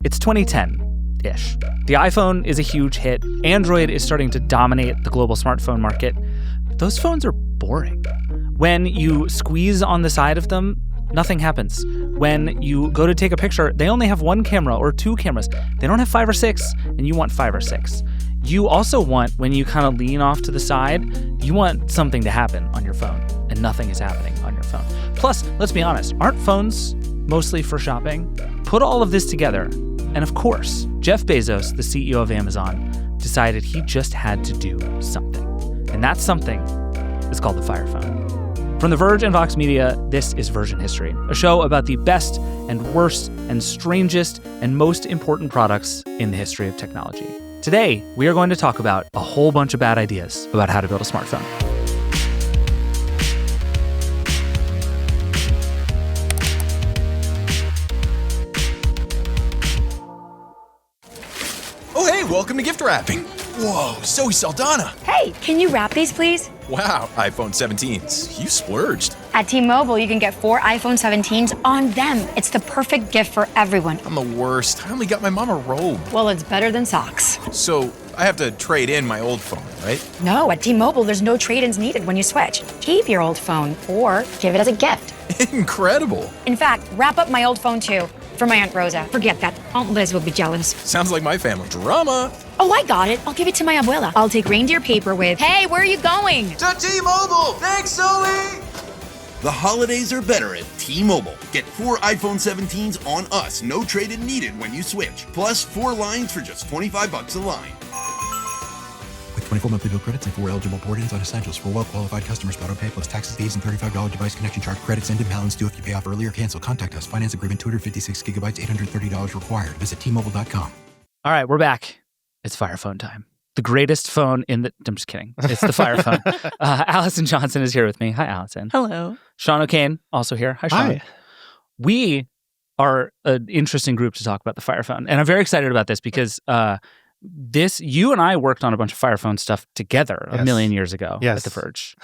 It's 2010-ish. The iPhone is a huge hit. Android is starting to dominate the global smartphone market. Those phones are boring. When you squeeze on the side of them, nothing happens. When you go to take a picture, they only have one camera or two cameras. They don't have 5 or 6, and you want 5 or 6. You also want, when you kind of lean off to the side, you want something to happen on your phone, and nothing is happening on your phone. Plus, let's be honest, aren't phones mostly for shopping? Put all of this together, and of course, Jeff Bezos, the CEO of Amazon, decided he just had to do something. And that something is called the Fire Phone. From The Verge and Vox Media, this is Verge in History, a show about the best and worst and strangest and most important products in the history of technology. Today, we are going to talk about a whole bunch of bad ideas about how to build a smartphone. Oh, hey, welcome to gift wrapping. Whoa, Zoe Saldana. Hey, can you wrap these, please? Wow, iPhone 17s. You splurged. At T-Mobile, you can get 4 iPhone 17s on them. It's the perfect gift for everyone. I'm the worst. I only got my mom a robe. Well, it's better than socks. So I have to trade in my old phone, right? No, at T-Mobile, there's no trade-ins needed when you switch. Keep your old phone or give it as a gift. Incredible. In fact, wrap up my old phone, too, for my Aunt Rosa. Forget that. Aunt Liz will be jealous. Sounds like my family. Drama. Oh, I got it. I'll give it to my abuela. I'll take reindeer paper with, hey, where are you going? To T-Mobile. Thanks, Zoe. The holidays are better at T-Mobile. Get 4 iPhone 17s on us, no trade-in needed when you switch. Plus 4 lines for just $25 a line. With 24 monthly bill credits and 4 eligible port-ins on essentials for well-qualified customers. Auto pay plus taxes, fees, and $35 device connection charge. Credits end in balance due if you pay off early or cancel. Contact us. Finance agreement 256 gigabytes, $830 required. Visit T-Mobile.com. All right, we're back. It's Fire Phone time. The greatest phone in the... I'm just kidding. It's the Fire Phone. Allison Johnson is here with me. Hi, Allison. Hello. Sean O'Kane, also here. Hi, Sean. Hi. We are an interesting group to talk about the Fire Phone. And I'm very excited about this because you and I worked on a bunch of Fire Phone stuff together a million years ago at The Verge.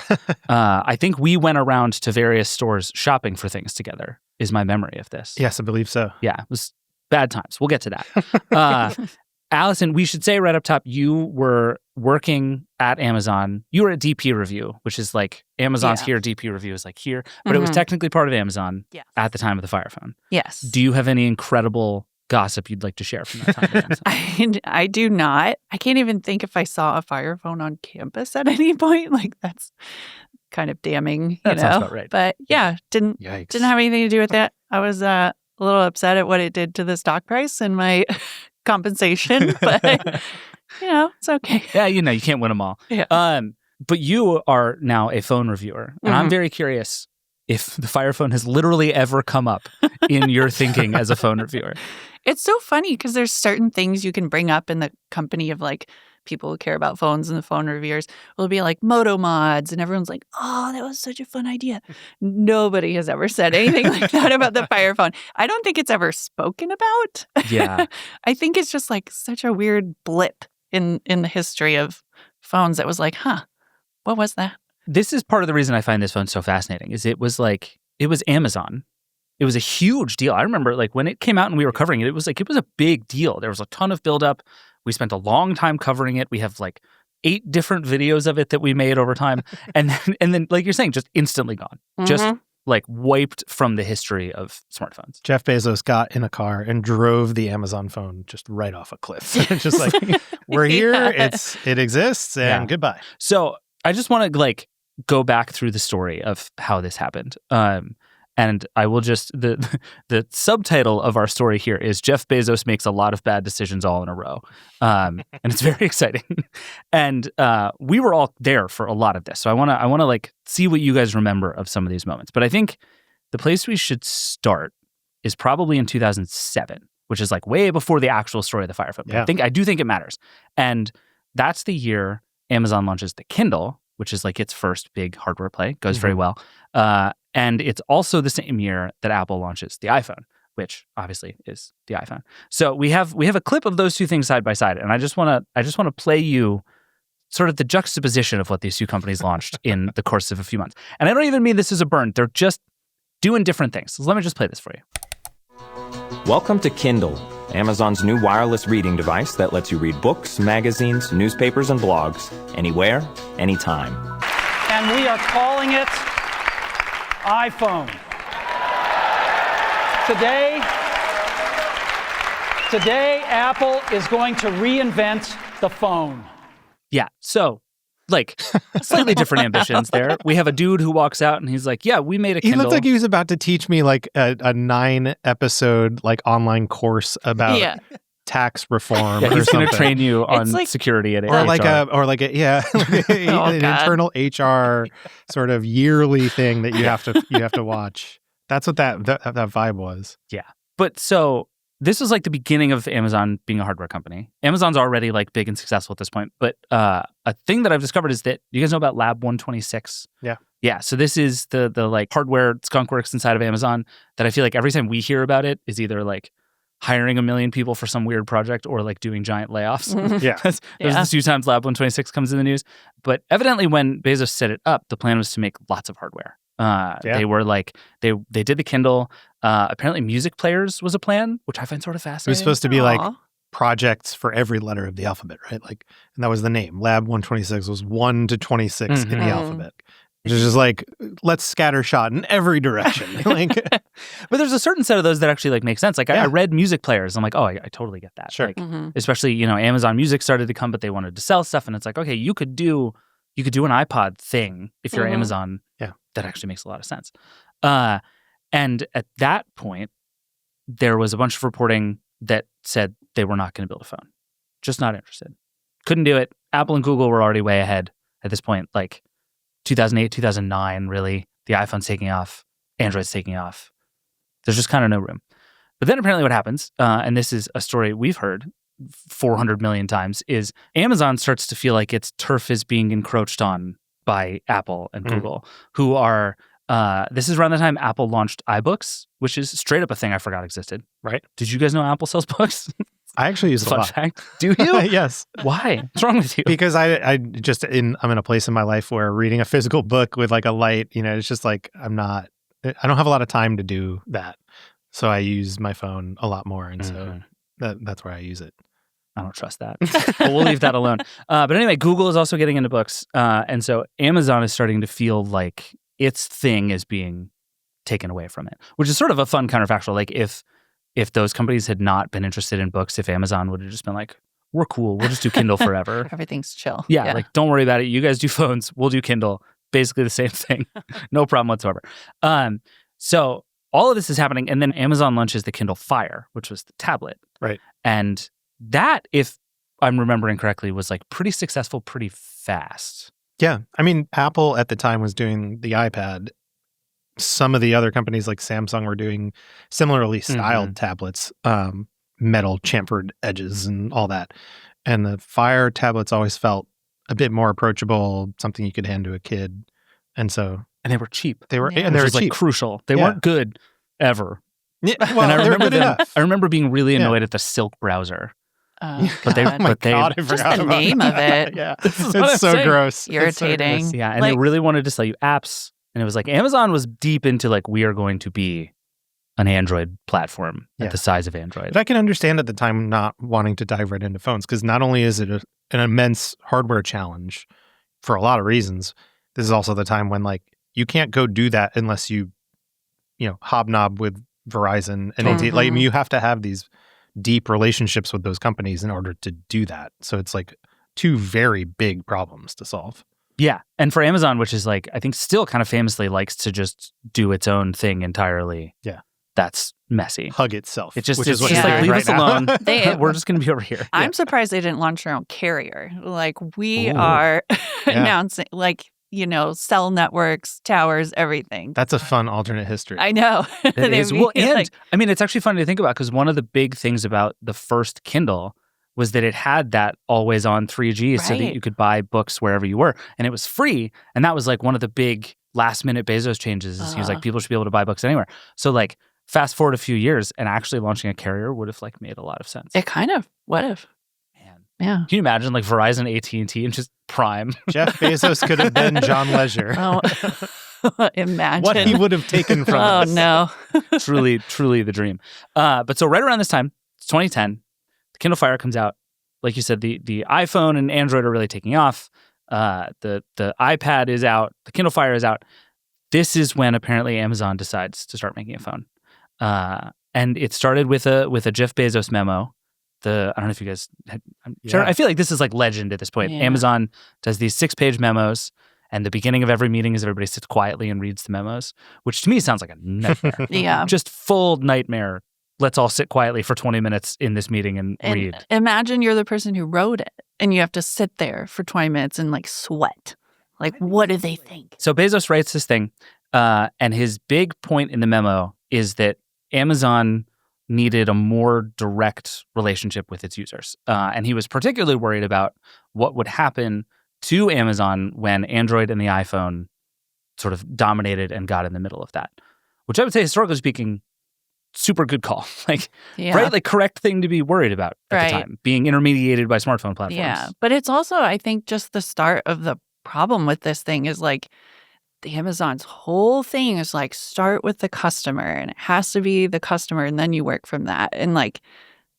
I think we went around to various stores shopping for things together, is my memory of this. Yes, I believe so. Yeah, it was bad times. We'll get to that. Allison, we should say right up top, you were working at Amazon. You were at DP Review, which is like Amazon's here, DP Review is like here. But it was technically part of Amazon at the time of the Fire Phone. Yes. Do you have any incredible gossip you'd like to share from that time at Amazon? I do not. I can't even think if I saw a Fire Phone on campus at any point. Like, that's kind of damning, That sounds about right. But yeah, didn't have anything to do with that. I was a little upset at what it did to the stock price and my compensation, but it's okay. Yeah, you can't win them all. Yeah. But you are now a phone reviewer, and I'm very curious if the Fire Phone has literally ever come up in your thinking as a phone reviewer. It's so funny because there's certain things you can bring up in the company of like people who care about phones and the phone reviewers will be like Moto mods, and everyone's like, oh, that was such a fun idea. Nobody has ever said anything like that about the Fire Phone. I don't think it's ever spoken about. Yeah. I think it's just like such a weird blip in the history of phones that was like, what was that? This is part of the reason I find this phone so fascinating, is it was Amazon. It was a huge deal. I remember like when it came out and we were covering it, it was a big deal. There was a ton of buildup. We spent a long time covering it. We have like 8 different videos of it that we made over time. And then like you're saying, just instantly gone. Just like wiped from the history of smartphones. Jeff Bezos got in a car and drove the Amazon phone just right off a cliff. Just like, we're here, it exists, and goodbye. So I just want to like go back through the story of how this happened. And I will just, the subtitle of our story here is Jeff Bezos makes a lot of bad decisions all in a row. And it's very exciting. And we were all there for a lot of this. So I want to like see what you guys remember of some of these moments. But I think the place we should start is probably in 2007, which is like way before the actual story of the Fire Phone. Yeah. I do think it matters. And that's the year Amazon launches the Kindle, which is like its first big hardware play. Goes very well. And it's also the same year that Apple launches the iPhone, which obviously is the iPhone. So we have a clip of those two things side by side, and I just want to play you sort of the juxtaposition of what these two companies launched in the course of a few months. And I don't even mean this as a burn; they're just doing different things. So let me just play this for you. Welcome to Kindle, Amazon's new wireless reading device that lets you read books, magazines, newspapers, and blogs anywhere, anytime. And we are calling it iPhone. Today, Apple is going to reinvent the phone. Yeah, so, like, slightly different ambitions there. We have a dude who walks out and he's like, yeah, we made a He Kindle. looked like he was about to teach me like a 9-episode like online course about tax reform. Yeah, he's going to train you on like- security at or HR. like an internal HR sort of yearly thing that you have to watch. That's what that vibe was. Yeah. But so this was like the beginning of Amazon being a hardware company. Amazon's already like big and successful at this point. But a thing that I've discovered is that you guys know about Lab 126? Yeah. Yeah. So this is the like hardware skunkworks inside of Amazon that I feel like every time we hear about it is either like hiring 1 million people for some weird project or like doing giant layoffs. Yeah. There's a few times Lab 126 comes in the news. But evidently when Bezos set it up, the plan was to make lots of hardware. They were like, they did the Kindle. Apparently music players was a plan, which I find sort of fascinating. It was supposed to be like projects for every letter of the alphabet, right? Like, and that was the name. Lab 126 was 1 to 26 in the alphabet. Which is just like, let's scatter shot in every direction. Like, but there's a certain set of those that actually like make sense. Like I read music players. I'm like, oh, I totally get that. Sure. Like, especially, you know, Amazon Music started to come, but they wanted to sell stuff. And it's like, okay, you could do an iPod thing if you're Amazon. Yeah. That actually makes a lot of sense. And at that point, there was a bunch of reporting that said they were not going to build a phone. Just not interested. Couldn't do it. Apple and Google were already way ahead at this point. Like 2008, 2009, really. The iPhone's taking off. Android's taking off. There's just kind of no room. But then apparently what happens, and this is a story we've heard 400 million times, is Amazon starts to feel like its turf is being encroached on by Apple and Google, who are, this is around the time Apple launched iBooks, which is straight up a thing I forgot existed. right? Did you guys know Apple sells books? I actually use it a Fun lot. fact. Do you? Yes. Why? What's wrong with you? Because I'm in a place in my life where reading a physical book with like a light, you know, it's just like I don't have a lot of time to do that. So I use my phone a lot more. And so that's where I use it. I don't trust that. But we'll leave that alone. But anyway, Google is also getting into books. And so Amazon is starting to feel like its thing is being taken away from it, which is sort of a fun counterfactual. Like if those companies had not been interested in books, if Amazon would have just been like, we're cool, we'll just do Kindle forever. Everything's chill. Yeah, like don't worry about it. You guys do phones, we'll do Kindle. Basically the same thing. No problem whatsoever. So all of this is happening. And then Amazon launches the Kindle Fire, which was the tablet. Right. And that, if I'm remembering correctly, was like pretty successful pretty fast. Yeah. I mean, Apple at the time was doing the iPad. Some of the other companies like Samsung were doing similarly styled tablets, metal chamfered edges and all that. And the Fire tablets always felt a bit more approachable, something you could hand to a kid. And they were cheap. They were, Yeah. and they were Which is, cheap. like crucial. They weren't good ever. Yeah, And well, I they were remember good enough. I remember being really annoyed at the Silk browser. But they, God. Oh my but they, God, I Just forgot the about name that. of it. Yeah, This is what I'm it's so saying. gross. It's so Irritating. gross. yeah, and Like- they really wanted to sell you apps. And it was like Amazon was deep into like, we are going to be an Android platform Yeah. at the size of Android. But I can understand at the time not wanting to dive right into phones because not only is it an immense hardware challenge for a lot of reasons, this is also the time when like you can't go do that unless you hobnob with Verizon and AT&T. Like, I mean, you have to have these deep relationships with those companies in order to do that. So it's like two very big problems to solve. Yeah. And for Amazon, which is like, I think still kind of famously likes to just do its own thing entirely. Yeah. That's messy. Hug itself. It just, which it's is what just you're like, doing leave right us now. alone. We're just going to be over here. I'm surprised they didn't launch their own carrier. Like we Ooh. are Yeah. announcing, like, cell networks, towers, everything. That's a fun alternate history. I know. It is. Well, and like, I mean, it's actually funny to think about because one of the big things about the first Kindle was that it had that always on 3G so that Right. you could buy books wherever you were. And it was free. And that was like one of the big last minute Bezos changes. Is he was like, people should be able to buy books anywhere. So like fast forward a few years and actually launching a carrier would have like made a lot of sense. it kind of would have. Man. Yeah. Can you imagine like Verizon, AT&T and just Prime? Jeff Bezos could have been John Leisure. Oh, imagine. What he would have taken from Oh, us. no. Truly the dream. But so right around this time, It's 2010. The Kindle Fire comes out. Like you said, the iPhone and Android are really taking off. The iPad is out. The Kindle Fire is out. This is when apparently Amazon decides to start making a phone. And it started with a Jeff Bezos memo. I don't know if you guys I feel like this is like legend at this point. Yeah. Amazon does these 6-page memos, and the beginning of every meeting is everybody sits quietly and reads the memos, which to me sounds like a nightmare. Yeah. Just full nightmare. Let's all sit quietly for 20 minutes in this meeting and read. Imagine you're the person who wrote it and you have to sit there for 20 minutes and like sweat. Like, what do they think? So Bezos writes this thing, and his big point in the memo is that Amazon needed a more direct relationship with its users. And he was particularly worried about what would happen to Amazon when Android and the iPhone sort of dominated and got in the middle of that, which I would say, historically speaking, super good call. Like, right? Like, correct thing to be worried about at the time, being intermediated by smartphone platforms. Yeah. But it's also, I think, just the start of the problem with this thing is like, the Amazon's whole thing is like, start with the customer, and it has to be the customer, and then you work from that. And like,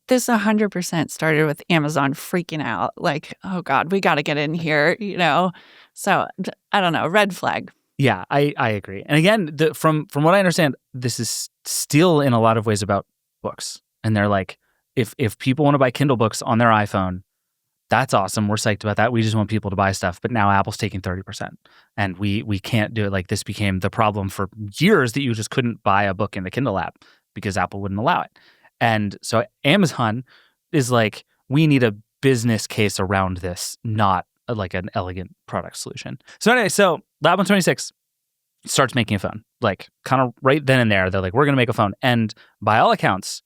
this 100% started with Amazon freaking out. Like, oh God, we got to get in here, you know? So I don't know, red flag. Yeah, I agree. And again, from what I understand, this is still in a lot of ways about books. And they're like, if people want to buy Kindle books on their iPhone, that's awesome. We're psyched about that. We just want people to buy stuff. But now Apple's taking 30%. And we can't do it. Like, this became the problem for years, that you just couldn't buy a book in the Kindle app because Apple wouldn't allow it. And so Amazon is like, we need a business case around this, not like an elegant product solution. So anyway, so Lab 126 starts making a phone. Like, kind of right then and there, they're like, we're going to make a phone. And by all accounts,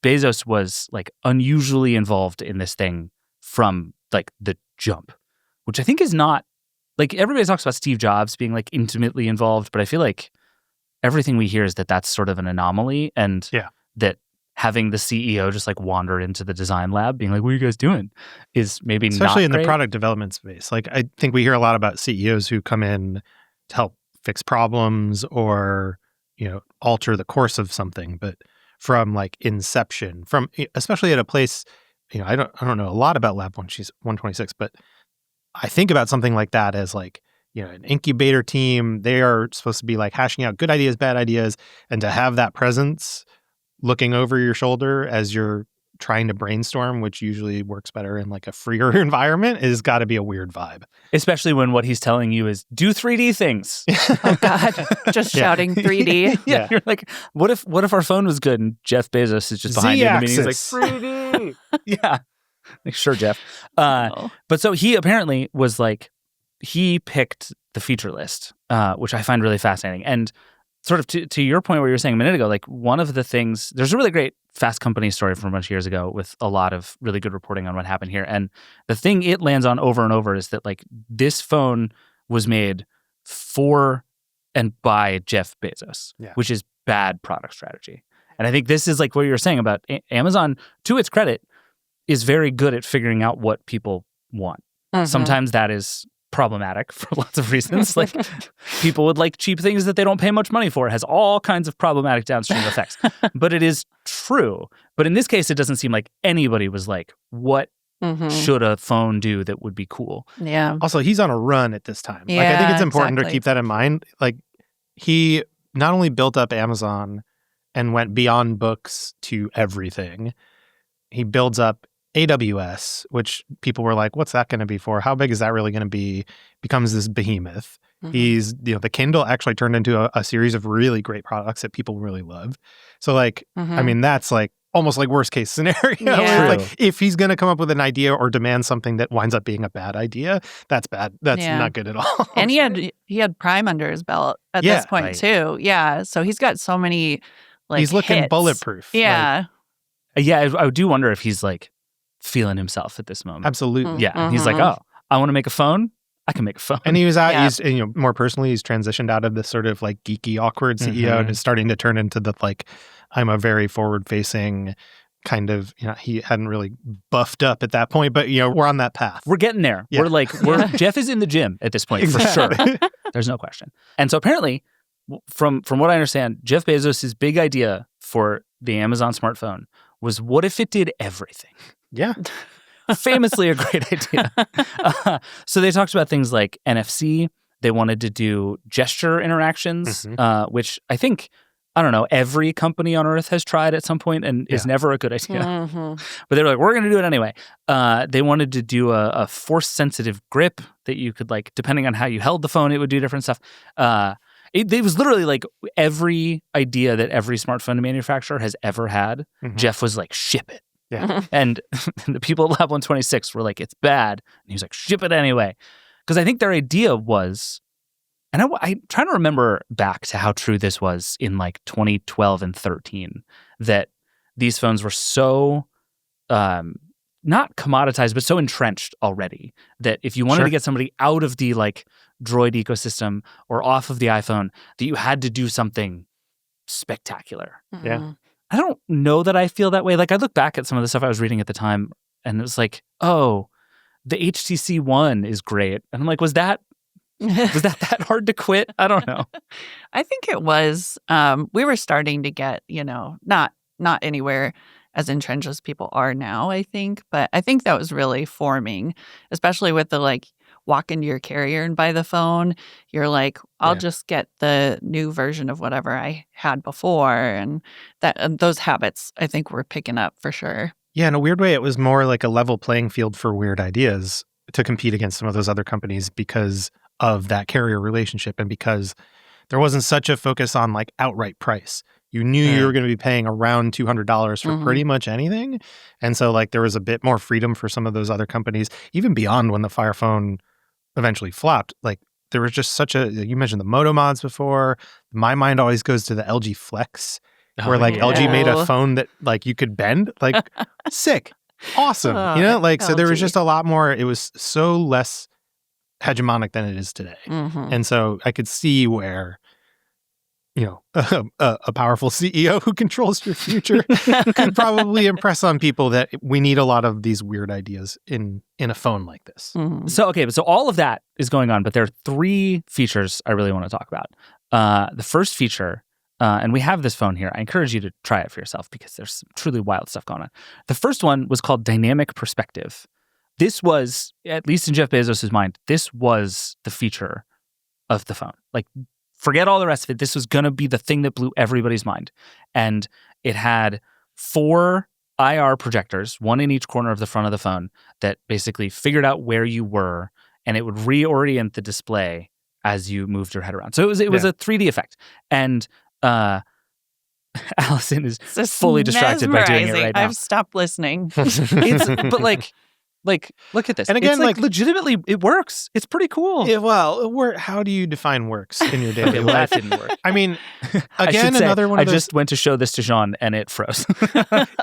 Bezos was like unusually involved in this thing from like the jump, which I think is not, like, everybody talks about Steve Jobs being like intimately involved, but I feel like everything we hear is that that's sort of an anomaly, and that having the CEO just like wander into the design lab being like, what are you guys doing, is maybe especially not in great. The product development space. Like, I think we hear a lot about CEOs who come in to help fix problems or, you know, alter the course of something, but from like inception, from especially at a place, you know, I don't know a lot about Lab 126, but I think about something like that as like, you know, an incubator team. They are supposed to be like hashing out good ideas, bad ideas, and to have that presence looking over your shoulder as you're trying to brainstorm, which usually works better in like a freer environment, is got to be a weird vibe. Especially when what he's telling you is do 3D things. Oh God, just shouting 3D. Yeah, you're like, what if our phone was good and Jeff Bezos is just behind him and he's like, 3D. Yeah, like, sure, Jeff. But so he apparently was like, he picked the feature list, which I find really fascinating. And sort of to your point where you were saying a minute ago, like, one of the things, there's a really great Fast Company story from a bunch of years ago with a lot of really good reporting on what happened here. And the thing it lands on over and over is that, like, this phone was made for and by Jeff Bezos, which is bad product strategy. And I think this is like what you were saying about Amazon, to its credit, is very good at figuring out what people want. Mm-hmm. Sometimes that is problematic for lots of reasons. Like, people would like cheap things that they don't pay much money for. It has all kinds of problematic downstream effects. But it is true. But in this case, it doesn't seem like anybody was like, what should a phone do that would be cool? Yeah. Also, he's on a run at this time. Yeah, like, I think it's important to exactly. keep that in mind. Like, he not only built up Amazon and went beyond books to everything, he builds up AWS, which people were like, what's that going to be for? How big is that really going to be? Becomes this behemoth. He's, you know, the Kindle actually turned into a series of really great products that people really love. So like, I mean, that's like almost like worst case scenario. Yeah. Like, if he's going to come up with an idea or demand something that winds up being a bad idea, that's bad. That's not good at all. And he had Prime under his belt at this point too. Yeah. So he's got so many, like, he's looking hits. bulletproof. Yeah. I do wonder if he's like feeling himself at this moment. Absolutely. Yeah. He's like, oh, I want to make a phone. I can make a phone. And he was out, he's, you know, more personally, he's transitioned out of this sort of like geeky, awkward CEO and is starting to turn into the like, I'm a very forward facing kind of, you know, he hadn't really buffed up at that point, but, you know, we're on that path. We're getting there. Yeah. Jeff is in the gym at this point, for sure. There's no question. And so apparently, from what I understand, Jeff Bezos' big idea for the Amazon smartphone was what if it did everything? Yeah. Famously a great idea. So they talked about things like NFC. They wanted to do gesture interactions, which I think, I don't know, every company on Earth has tried at some point and is never a good idea. But they were like, we're going to do it anyway. They wanted to do a force-sensitive grip that you could, like, depending on how you held the phone, it would do different stuff. It was literally like every idea that every smartphone manufacturer has ever had, Jeff was like, ship it. Yeah. And the people at Lab 126 were like, it's bad. And he was like, ship it anyway. Because I think their idea was, and I'm trying to remember back to how true this was in like 2012 and 13, that these phones were so not commoditized, but so entrenched already that if you wanted to get somebody out of the like Droid ecosystem or off of the iPhone, that you had to do something spectacular. Yeah. I don't know that I feel that way. Like I look back at some of the stuff I was reading at the time and it was like, oh, the HTC One is great. And I'm like, was that hard to quit? I don't know. I think it was. We were starting to get, not anywhere as entrenched as people are now, I think. But I think that was really forming, especially with the like walk into your carrier and buy the phone. You're like, I'll just get the new version of whatever I had before. And those habits, I think, were picking up for sure. Yeah, in a weird way, it was more like a level playing field for weird ideas to compete against some of those other companies because of that carrier relationship and because there wasn't such a focus on like outright price. You knew you were going to be paying around $200 for pretty much anything. And so like there was a bit more freedom for some of those other companies, even beyond when the Fire Phone eventually flopped. Like there was just you mentioned the Moto mods before. My mind always goes to the LG Flex, where like LG made a phone that like you could bend, like sick, awesome. So there was just a lot more. It was so less hegemonic than it is today. And so I could see where, a powerful CEO who controls your future could probably impress on people that we need a lot of these weird ideas in a phone like this. So all of that is going on, but there are 3 features I really want to talk about. The first feature, and we have this phone here. I encourage you to try it for yourself because there's some truly wild stuff going on. The first one was called dynamic perspective. This was, at least in Jeff Bezos' mind, this was the feature of the phone. Like, forget all the rest of it. This was going to be the thing that blew everybody's mind. And it had 4 IR projectors, one in each corner of the front of the phone, that basically figured out where you were, and it would reorient the display as you moved your head around. So it was a 3D effect. And Allison is fully distracted by doing it right now. I've stopped listening. But look at this. And again, it's like legitimately, it works. It's pretty cool. Yeah, well, how do you define works in your daily Well, life? that didn't work. I mean, I again, should say, another one of I those. just went to show this to Jean and it froze.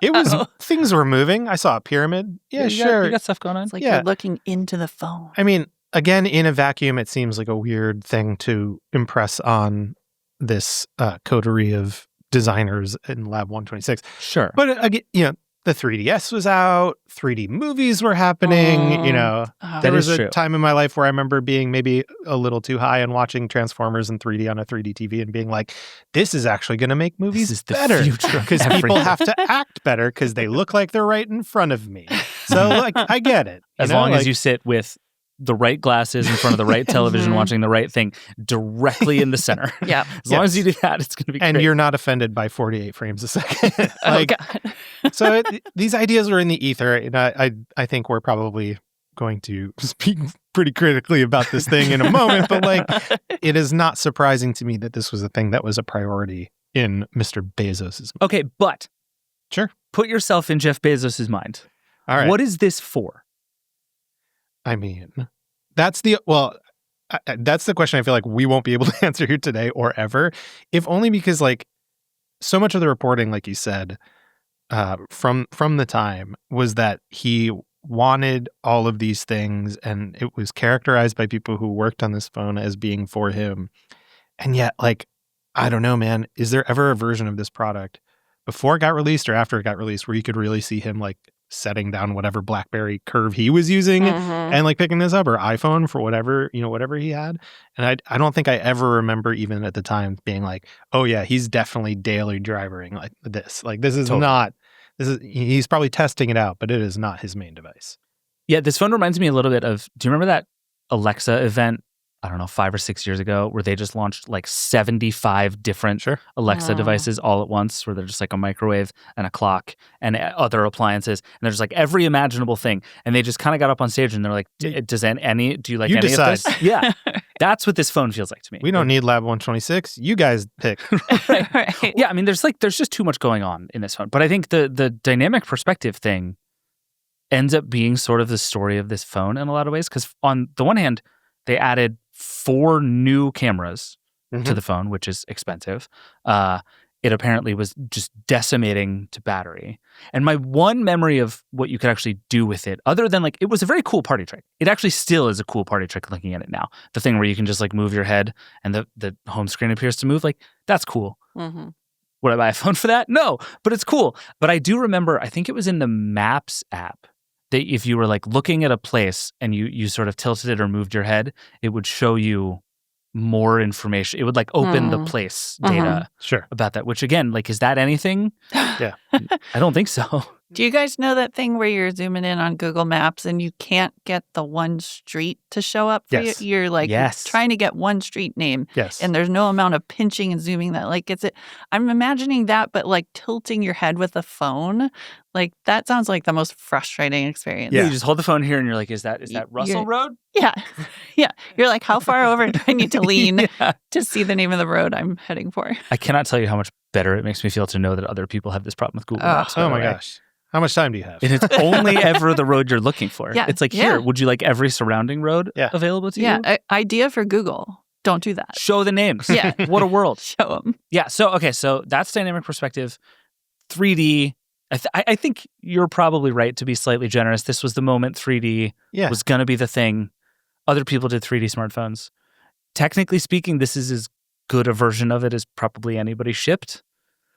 It was things were moving. I saw a pyramid. Yeah, sure. You got stuff going on. It's like you're looking into the phone. I mean, again, in a vacuum, it seems like a weird thing to impress on this coterie of designers in Lab 126. Sure. But again, the 3DS was out, 3D movies were happening, there was a time in my life where I remember being maybe a little too high and watching Transformers in 3D on a 3D TV and being like, this is actually going to make movies better because people have to act better because they look like they're right in front of me. So like, I get it. As long as you sit with the right glasses in front of the right television, watching the right thing directly in the center. Yeah. As long as you do that, it's going to be and great. you're not offended by 48 frames a second. God. So these ideas are in the ether, and I think we're probably going to speak pretty critically about this thing in a moment, but like, it is not surprising to me that this was a thing that was a priority in Mr. Bezos's mind. Okay, but Sure. Put yourself in Jeff Bezos's mind. All right. What is this for? I mean, that's the question I feel like we won't be able to answer here today or ever, if only because like so much of the reporting, like you said, from the time was that he wanted all of these things and it was characterized by people who worked on this phone as being for him. And yet, like, I don't know, man, is there ever a version of this product before it got released or after it got released where you could really see him like setting down whatever BlackBerry curve he was using and like picking this up, or iPhone for whatever he had. And I don't think I ever remember even at the time being like, oh yeah, he's definitely daily driving like this. Like this is He's probably testing it out, but it is not his main device. Yeah, this phone reminds me a little bit of, do you remember that Alexa event, I don't know, 5 or 6 years ago, where they just launched like 75 different Alexa devices all at once, where they're just like a microwave and a clock and other appliances. And there's like every imaginable thing. And they just kind of got up on stage and they're like, do you like You any decide. of this? Yeah. That's what this phone feels like to me. We don't need Lab 126. You guys pick. Right. Yeah, I mean, there's just too much going on in this phone. But I think the dynamic perspective thing ends up being sort of the story of this phone in a lot of ways. Because on the one hand, they added 4 new cameras to the phone, which is expensive. It apparently was just decimating to battery. And my one memory of what you could actually do with it, other than like, it was a very cool party trick. It actually still is a cool party trick looking at it now. The thing where you can just like move your head and the home screen appears to move, like that's cool. Mm-hmm. Would I buy a phone for that? No, but it's cool. But I do remember, I think it was in the Maps app, that if you were like looking at a place and you sort of tilted it or moved your head, it would show you more information. It would like open the place data about that, which again, like, is that anything? Yeah. I don't think so. Do you guys know that thing where you're zooming in on Google Maps and you can't get the one street to show up for Yes. you? You're like trying to get one street name. Yes. And there's no amount of pinching and zooming that like gets it. I'm imagining that, but like tilting your head with a phone. Like that sounds like the most frustrating experience. Yeah. You just hold the phone here and you're like, is that Russell Road? Yeah. Yeah. You're like, how far over do I need to lean to see the name of the road I'm heading for? I cannot tell you how much better it makes me feel to know that other people have this problem with Google Maps. Oh my gosh. How much time do you have? And it's only ever the road you're looking for. Yeah. It's like, here, would you like every surrounding road available to you? Yeah. Idea for Google. Don't do that. Show the names. Yeah. What a world. Show them. Yeah. So that's dynamic perspective. 3D. I think you're probably right to be slightly generous. This was the moment 3D was going to be the thing. Other people did 3D smartphones. Technically speaking, this is as good a version of it as probably anybody shipped.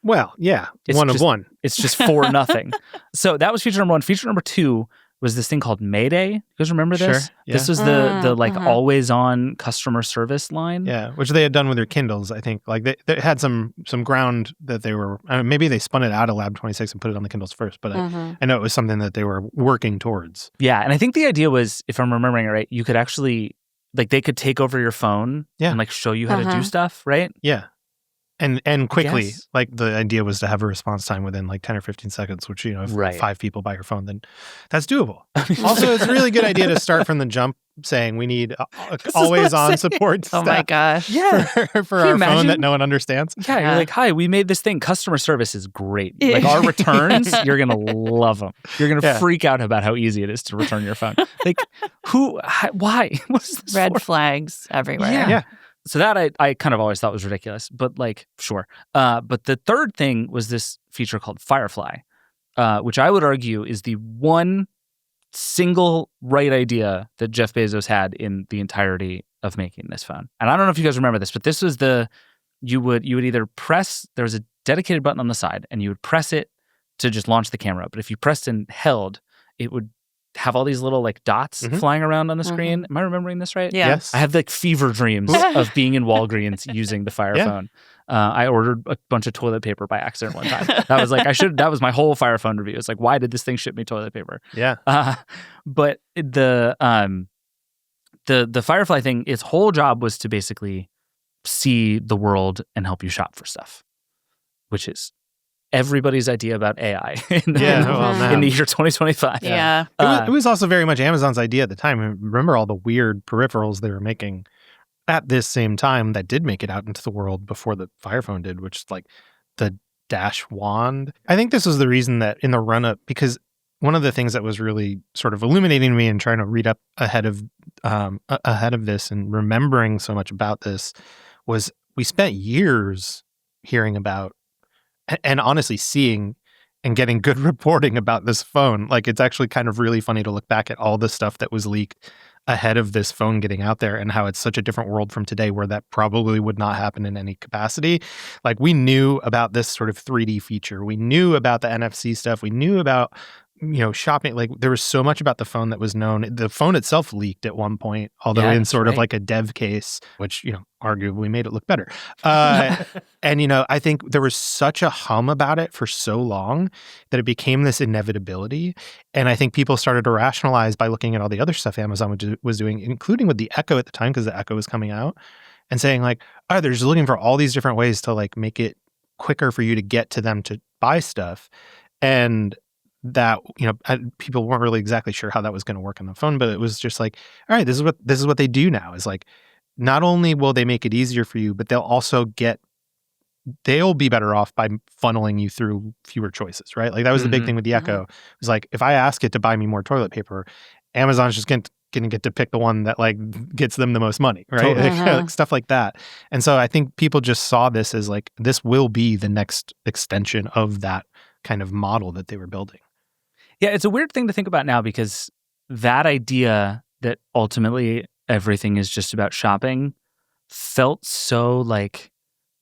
Well, yeah, It's one just- of one. It's just for nothing. So that was feature number 1. Feature number 2 was this thing called Mayday. You guys remember this? Sure, yeah. This was the like always on customer service line. Yeah, which they had done with their Kindles, I think. Like they had some ground that they were, maybe they spun it out of Lab 26 and put it on the Kindles first, but I know it was something that they were working towards. Yeah, and I think the idea was, if I'm remembering it right, you could actually, like, they could take over your phone and like show you how to do stuff, right? Yeah. And quickly, guess. like the idea was to have a response time within like 10 or 15 seconds, which, you know, if 5 people buy your phone, then that's doable. Also, it's a really good idea to start from the jump saying we need always on support Oh my gosh. Yeah. for our phone that no one understands. Yeah, you're like, hi, we made this thing. Customer service is great. Like, our returns, you're going to love them. You're going to freak out about how easy it is to return your phone. Like, why? What is this Red for? flags everywhere. Yeah. So that I kind of always thought was ridiculous, but like, sure. But the third thing was this feature called Firefly, which I would argue is the one single right idea that Jeff Bezos had in the entirety of making this phone. And I don't know if you guys remember this, but this was you would either press, there was a dedicated button on the side, and you would press it to just launch the camera. But if you pressed and held, it would have all these little like dots flying around on the screen. Am I remembering this right? Yeah. Yes. I have like fever dreams of being in Walgreens using the Fire phone. I ordered a bunch of toilet paper by accident one time. That was like, that was my whole Fire phone review. It's like, why did this thing ship me toilet paper? Yeah. But the Firefly thing, its whole job was to basically see the world and help you shop for stuff, which is everybody's idea about AI in the year 2025. Yeah. It was also very much Amazon's idea at the time. Remember all the weird peripherals they were making at this same time that did make it out into the world before the Fire phone did, which is like the Dash wand. I think this was the reason that in the run-up, because one of the things that was really sort of illuminating me and trying to read up ahead of this and remembering so much about this was we spent years hearing about and honestly seeing and getting good reporting about this phone. Like, it's actually kind of really funny to look back at all the stuff that was leaked ahead of this phone getting out there and how it's such a different world from today where that probably would not happen in any capacity. Like, we knew about this sort of 3D feature. We knew about the NFC stuff. We knew about shopping, like there was so much about the phone that was known. The phone itself leaked at one point, although in sort of like a dev case, which, arguably made it look better. And, I think there was such a hum about it for so long that it became this inevitability. And I think people started to rationalize by looking at all the other stuff Amazon was doing, including with the Echo at the time, because the Echo was coming out, and saying like, oh, they're just looking for all these different ways to like make it quicker for you to get to them to buy stuff. And that, people weren't really exactly sure how that was going to work on the phone, but it was just like, all right, this is what they do now, is like, not only will they make it easier for you, but they'll be better off by funneling you through fewer choices, right? Like that was the big thing with the Echo. It was like, if I ask it to buy me more toilet paper, Amazon's just going to get to pick the one that like gets them the most money, right? Totally. Like, stuff like that. And so I think people just saw this as like, this will be the next extension of that kind of model that they were building. Yeah, it's a weird thing to think about now, because that idea that ultimately everything is just about shopping felt so like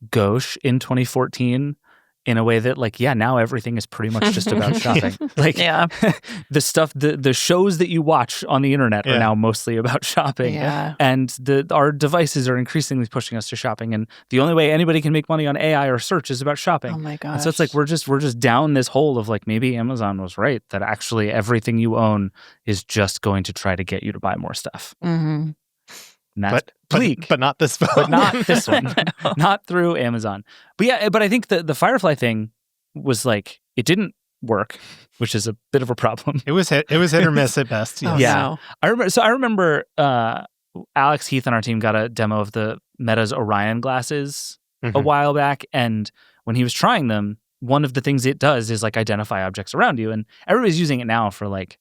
gauche in 2014 in a way that like, now everything is pretty much just about shopping. Like the stuff, the shows that you watch on the internet are now mostly about shopping. Yeah. And our devices are increasingly pushing us to shopping. And the only way anybody can make money on AI or search is about shopping. Oh my gosh. And so it's like, we're just down this hole of like, maybe Amazon was right, that actually everything you own is just going to try to get you to buy more stuff. Mm-hmm. And that's bleak. But not this phone. But not this one. Not through Amazon. But I think the Firefly thing was like, it didn't work, which is a bit of a problem. It was hit or miss at best. Yes. Oh, Yeah. no. I remember Alex Heath on our team got a demo of the Meta's Orion glasses a while back. And when he was trying them, one of the things it does is like identify objects around you. And everybody's using it now for like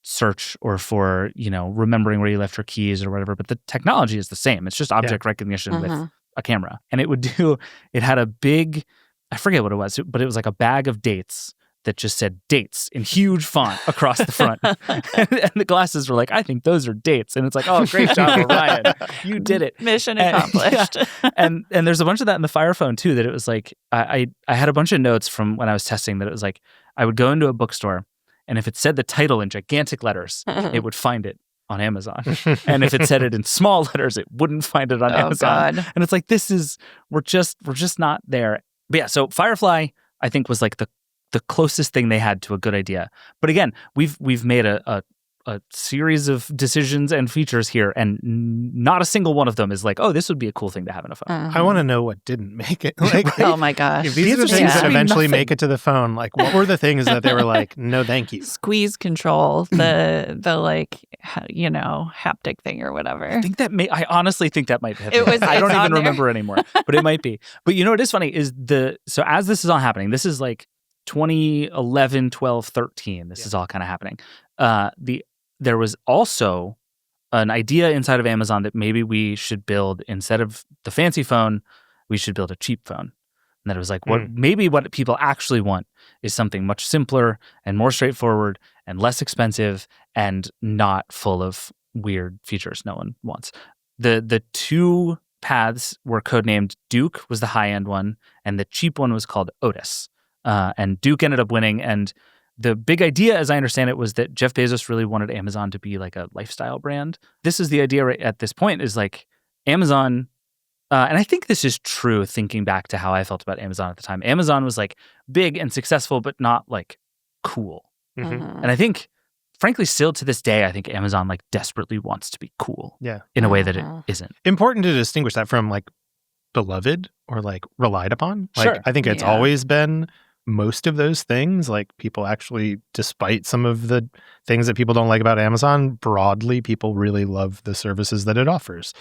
search or for, remembering where you left your keys or whatever. But the technology is the same. It's just object recognition with a camera. And it had a big, I forget what it was, but it was like a bag of dates that just said dates in huge font across the front. And the glasses were like, I think those are dates. And it's like, oh, great job, Orion. You did it. Mission accomplished. And there's a bunch of that in the Fire Phone too, that it was like, I had a bunch of notes from when I was testing that it was like, I would go into a bookstore, and if it said the title in gigantic letters, it would find it on Amazon. And if it said it in small letters, it wouldn't find it on Amazon. God. And it's like, we're just not there. But yeah, so Firefly, I think, was like the closest thing they had to a good idea. But again, we've made a series of decisions and features here, and not a single one of them is like, oh, this would be a cool thing to have in a phone. I want to know what didn't make it. Like, Oh my gosh. if these are the things that eventually make it to the phone, like what were the things that they were like, no, thank you? Squeeze control, the like, haptic thing or whatever. I honestly think that might have It been. was- I don't it's on even there. remember anymore, but it might be. But you know what is funny is so as this is all happening, this is like 2011, 12, 13. This is all kind of happening. There was also an idea inside of Amazon that maybe we should build, instead of the fancy phone, we should build a cheap phone. And that it was like, what people actually want is something much simpler and more straightforward and less expensive and not full of weird features no one wants. The two paths were codenamed Duke was the high-end one, and the cheap one was called Otis. And Duke ended up winning, and the big idea, as I understand it, was that Jeff Bezos really wanted Amazon to be like a lifestyle brand. This is the idea right at this point, is like Amazon, and I think this is true thinking back to how I felt about Amazon at the time. Amazon was like big and successful, but not like cool. Mm-hmm. And I think, frankly, still to this day, I think Amazon like desperately wants to be cool in a way that it isn't. Important to distinguish that from like beloved or like relied upon. Like, Sure. I think it's always been most of those things. Like people actually, despite some of the things that people don't like about Amazon, broadly, people really love the services that it offers.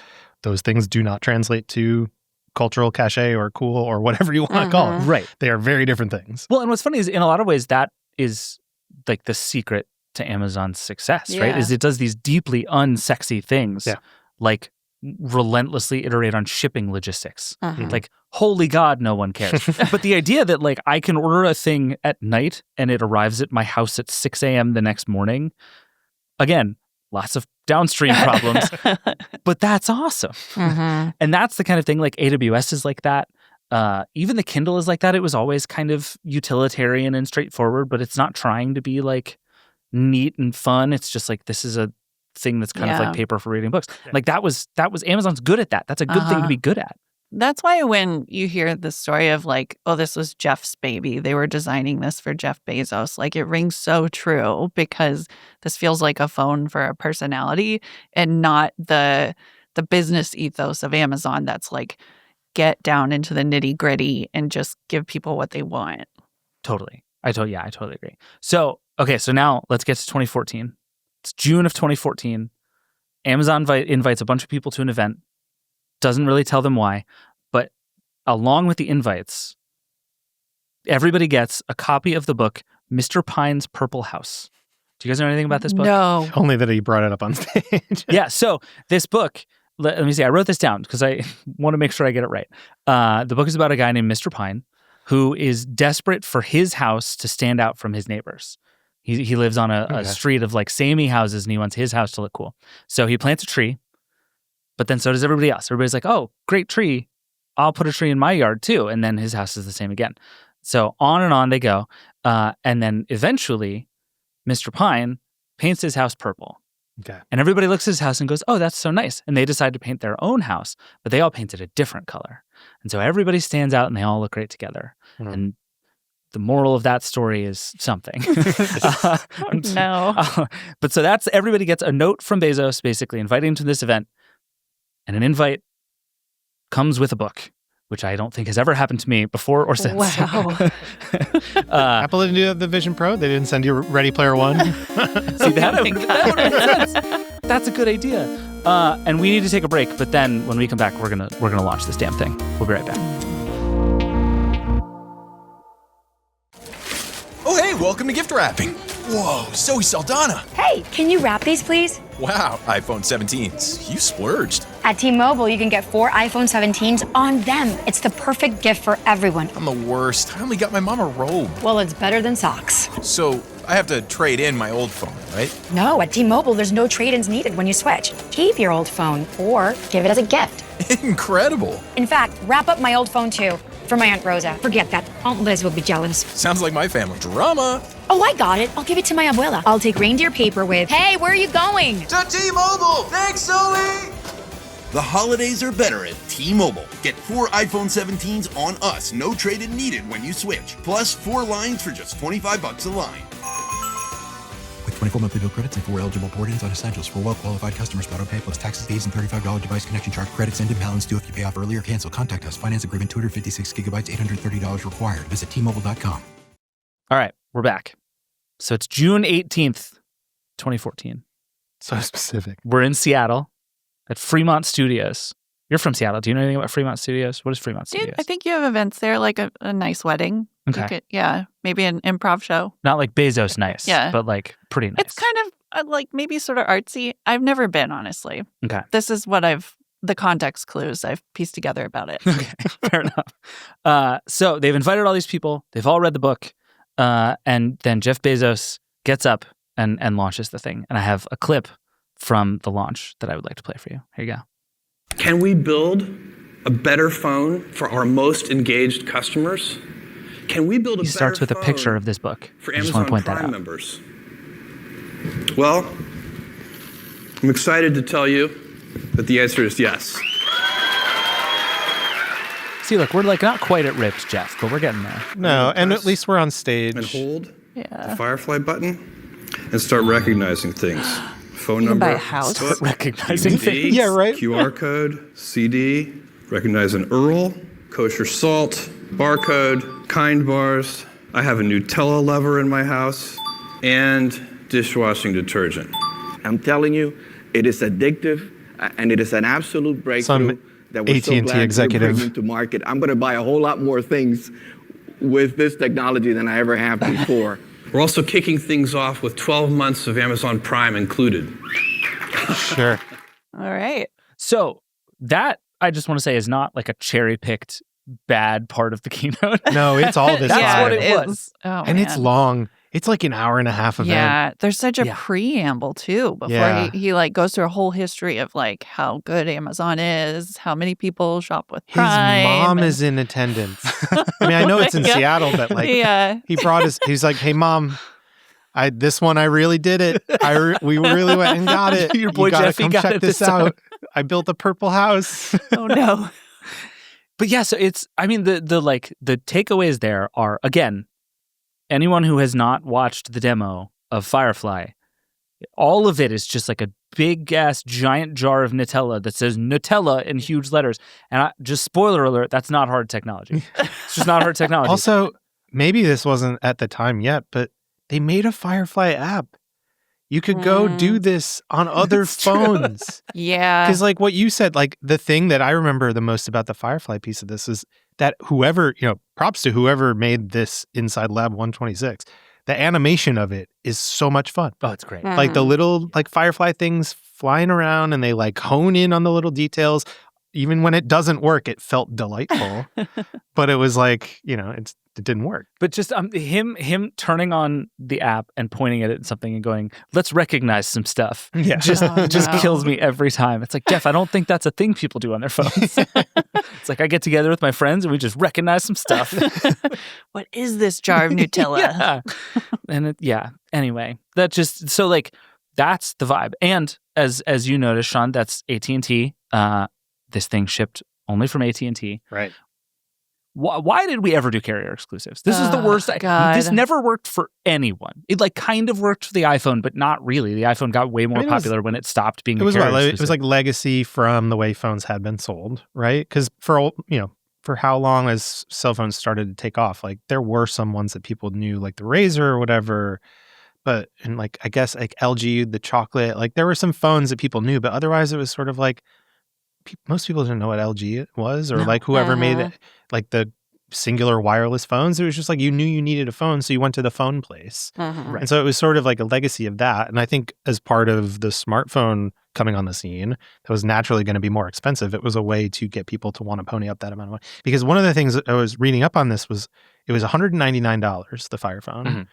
Those things do not translate to cultural cachet or cool or whatever you want to call it. Right. They are very different things. Well, and what's funny is in a lot of ways that is like the secret to Amazon's success, right? Is it does these deeply unsexy things like relentlessly iterate on shipping logistics. Like, holy God, no one cares. But the idea that like I can order a thing at night and it arrives at my house at 6 a.m. the next morning, again, lots of downstream problems, but that's awesome. And that's the kind of thing, like AWS is like that. Even the Kindle is like that. It was always kind of utilitarian and straightforward, but it's not trying to be like neat and fun. It's just like, this is a thing that's kind of like paper for reading books. Like that was Amazon's good at that. That's a good thing to be good at. That's why when you hear the story of like, oh, this was Jeff's baby, they were designing this for Jeff Bezos, like it rings so true because this feels like a phone for a personality and not the business ethos of Amazon that's like, get down into the nitty gritty and just give people what they want. Totally. I totally agree. So, okay, so now let's get to 2014. It's June of 2014. Amazon invites a bunch of people to an event. Doesn't really tell them why, but along with the invites, everybody gets a copy of the book, Mr. Pine's Purple House. Do you guys know anything about this book? No. Only that he brought it up on stage. Yeah, so this book, let me see, I wrote this down because I want to make sure I get it right. The book is about a guy named Mr. Pine who is desperate for his house to stand out from his neighbors. He lives on a street of like samey houses and he wants his house to look cool. So he plants a tree. But then so does everybody else. Everybody's like, oh, great tree. I'll put a tree in my yard too. And then his house is the same again. So on and on they go. And then eventually, Mr. Pine paints his house purple. Okay. And everybody looks at his house and goes, oh, that's so nice. And they decide to paint their own house, but they all painted a different color. And so everybody stands out and they all look great together. Mm-hmm. And the moral of that story is something. No. But so that's, everybody gets a note from Bezos basically inviting him to this event. And an invite comes with a book, which I don't think has ever happened to me before or since. Wow. Apple didn't do the Vision Pro? They didn't send you Ready Player One? See, that would make sense. That's a good idea. And we need to take a break, but then when we come back, we're gonna launch this damn thing. We'll be right back. Oh, hey, welcome to gift wrapping. Whoa, Zoe Saldana. Hey, can you wrap these, please? Wow, iPhone 17s. You splurged. At T-Mobile, you can get 4 iPhone 17s on them. It's the perfect gift for everyone. I'm the worst. I only got my mom a robe. Well, it's better than socks. So I have to trade in my old phone, right? No, at T-Mobile, there's no trade-ins needed when you switch. Keep your old phone or give it as a gift. Incredible. In fact, wrap up my old phone too. For my Aunt Rosa. Forget that. Aunt Liz will be jealous. Sounds like my family. Drama. Oh, I got it. I'll give it to my abuela. I'll take reindeer paper with, hey, where are you going? To T-Mobile. Thanks, Zoe. The holidays are better at T-Mobile. Get 4 iPhone 17s on us, no trade-in needed when you switch. Plus 4 lines for just $25 a line. With 24 monthly bill credits and 4 eligible port-ins on Essentials for well-qualified customers. Auto-pay plus taxes, fees, and $35 device connection charge. Credits end and balance due if you pay off early or cancel. Contact us. Finance agreement 256 gigabytes, $830 required. Visit T-Mobile.com. All right, we're back. So it's June 18th, 2014. So specific. We're in Seattle at Fremont Studios. You're from Seattle. Do you know anything about Fremont Studios? What is Fremont Studios? I think you have events there, like a nice wedding. Okay. Maybe an improv show. Not like Bezos nice, but like pretty nice. It's kind of like maybe sort of artsy. I've never been, honestly. Okay. This is what the context clues I've pieced together about it. Okay, fair enough. So they've invited all these people. They've all read the book. And then Jeff Bezos gets up and launches the thing. And I have a clip from the launch that I would like to play for you. Here you go. Can we build a better phone for our most engaged customers? Can we build a He starts with a picture of this book. For I just want to point Prime that out. members? Well, I'm excited to tell you that the answer is yes. See, look, we're like not quite at rips, Jeff, but we're getting there. No, and at least we're on stage. And hold the Firefly button and start recognizing things. Phone You can number, buy a house. Start recognizing DVD, things. Yeah, right. QR code, CD, recognize an URL, kosher salt, barcode, kind bars. I have a Nutella lever in my house, and dishwashing detergent. I'm telling you, it is addictive, and it is an absolute breakthrough Some that we're so AT&T glad executive. we're bringing to market. I'm going to buy a whole lot more things with this technology than I ever have before. We're also kicking things off with 12 months of Amazon Prime included. Sure. All right. So that, I just want to say, is not like a cherry-picked bad part of the keynote. No, it's all this That's live. what it was. Oh, And it's long. It's like an hour and a half event. Yeah, there's such a preamble too before he like goes through a whole history of like how good Amazon is, how many people shop with His Prime. mom is in attendance. I mean, I know it's in Seattle, but like he brought he's like, hey, Mom, This one I really did it. We really went and got it. Your boy you gotta Jeffy come got check it this this time. out. I built a purple house. Oh no. But yeah, so it's, I mean, the takeaways there are, again, anyone who has not watched the demo of Firefly, all of it is just like a big ass giant jar of Nutella that says Nutella in huge letters. And just spoiler alert, that's not hard technology. It's just not hard technology. Also, maybe this wasn't at the time yet, but they made a Firefly app. You could go do this on other phones. Yeah. Because like what you said, like the thing that I remember the most about the Firefly piece of this is that whoever, props to whoever made this inside Lab 126. The animation of it is so much fun. Oh, it's great. Like the little like Firefly things flying around and they like hone in on the little details. Even when it doesn't work, it felt delightful. But it was like, it didn't work. But just him turning on the app and pointing at it and something and going, let's recognize some stuff. Yeah. Just kills me every time. It's like, Jeff, I don't think that's a thing people do on their phones. It's like I get together with my friends and we just recognize some stuff. What is this jar of Nutella? Yeah. And anyway, that just, so like, that's the vibe. And as you noticed, Sean, that's AT&T. This thing shipped only from AT&T. Right. Why did we ever do carrier exclusives? This is the worst. This never worked for anyone. It like kind of worked for the iPhone, but not really. The iPhone got way more popular when it stopped being a carrier exclusive. It was like legacy from the way phones had been sold, right? Because for how long as cell phones started to take off, like there were some ones that people knew, like the Razr or whatever. But and like I guess like LG, the chocolate, like there were some phones that people knew, but otherwise it was sort of like most people didn't know what LG was, or like whoever made it, like the singular wireless phones. It was just like you knew you needed a phone, so you went to the phone place. Right. And so it was sort of like a legacy of that. And I think as part of the smartphone coming on the scene, that was naturally going to be more expensive. It was a way to get people to want to pony up that amount of money. Because one of the things that I was reading up on this was it was $199, the Fire Phone,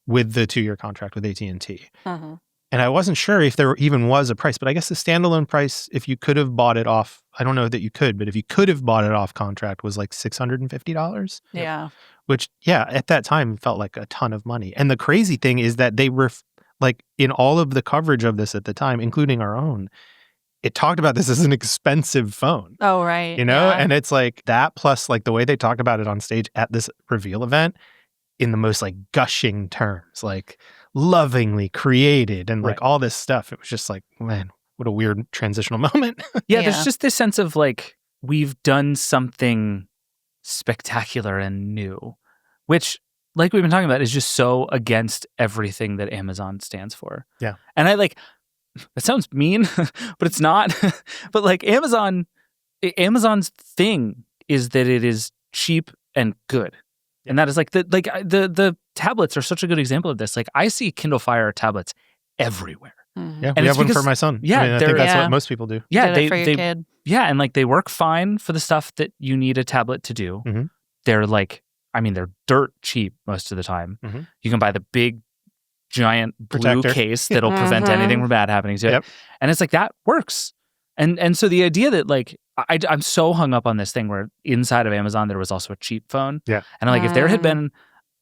with the 2-year contract with AT&T. And I wasn't sure if there even was a price, but I guess the standalone price, if you could have bought it off, I don't know that you could, but if you could have bought it off contract, was like $650. Yeah. Which, at that time felt like a ton of money. And the crazy thing is that they were like in all of the coverage of this at the time, including our own, it talked about this as an expensive phone. Oh, right. And it's like that plus like the way they talk about it on stage at this reveal event in the most like gushing terms, like lovingly created and like all this stuff. It was just like, man, what a weird transitional moment. There's just this sense of like, we've done something spectacular and new, which like we've been talking about is just so against everything that Amazon stands for. Yeah. And I like, that sounds mean, but it's not. But like Amazon's thing is that it is cheap and good. And that is like the tablets are such a good example of this. Like I see Kindle Fire tablets everywhere. Yeah, and we have one for my son. Yeah, I think that's what most people do. Yeah, for your kid. Yeah, and like they work fine for the stuff that you need a tablet to do. They're like, they're dirt cheap most of the time. You can buy the big, giant blue Protector case that'll prevent anything from bad happening to it. And it's like that works. And so the idea that like I'm so hung up on this thing where inside of Amazon there was also a cheap phone. Yeah. And like if there had been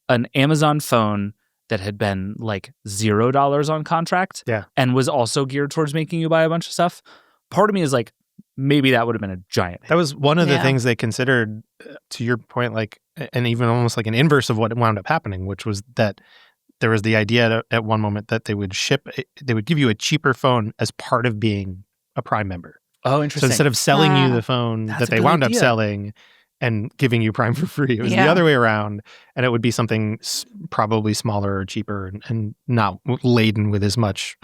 an Amazon phone that had been like $0 on contract and was also geared towards making you buy a bunch of stuff, part of me is like, maybe that would have been a giant hit. That was one of the things they considered, to your point, like, and even almost like an inverse of what wound up happening, which was that there was the idea at one moment that they would give you a cheaper phone as part of being a Prime member. Oh, interesting. So instead of selling you the phone that they wound up selling and giving you Prime for free, it was the other way around. And it would be something probably smaller or cheaper and not laden with as much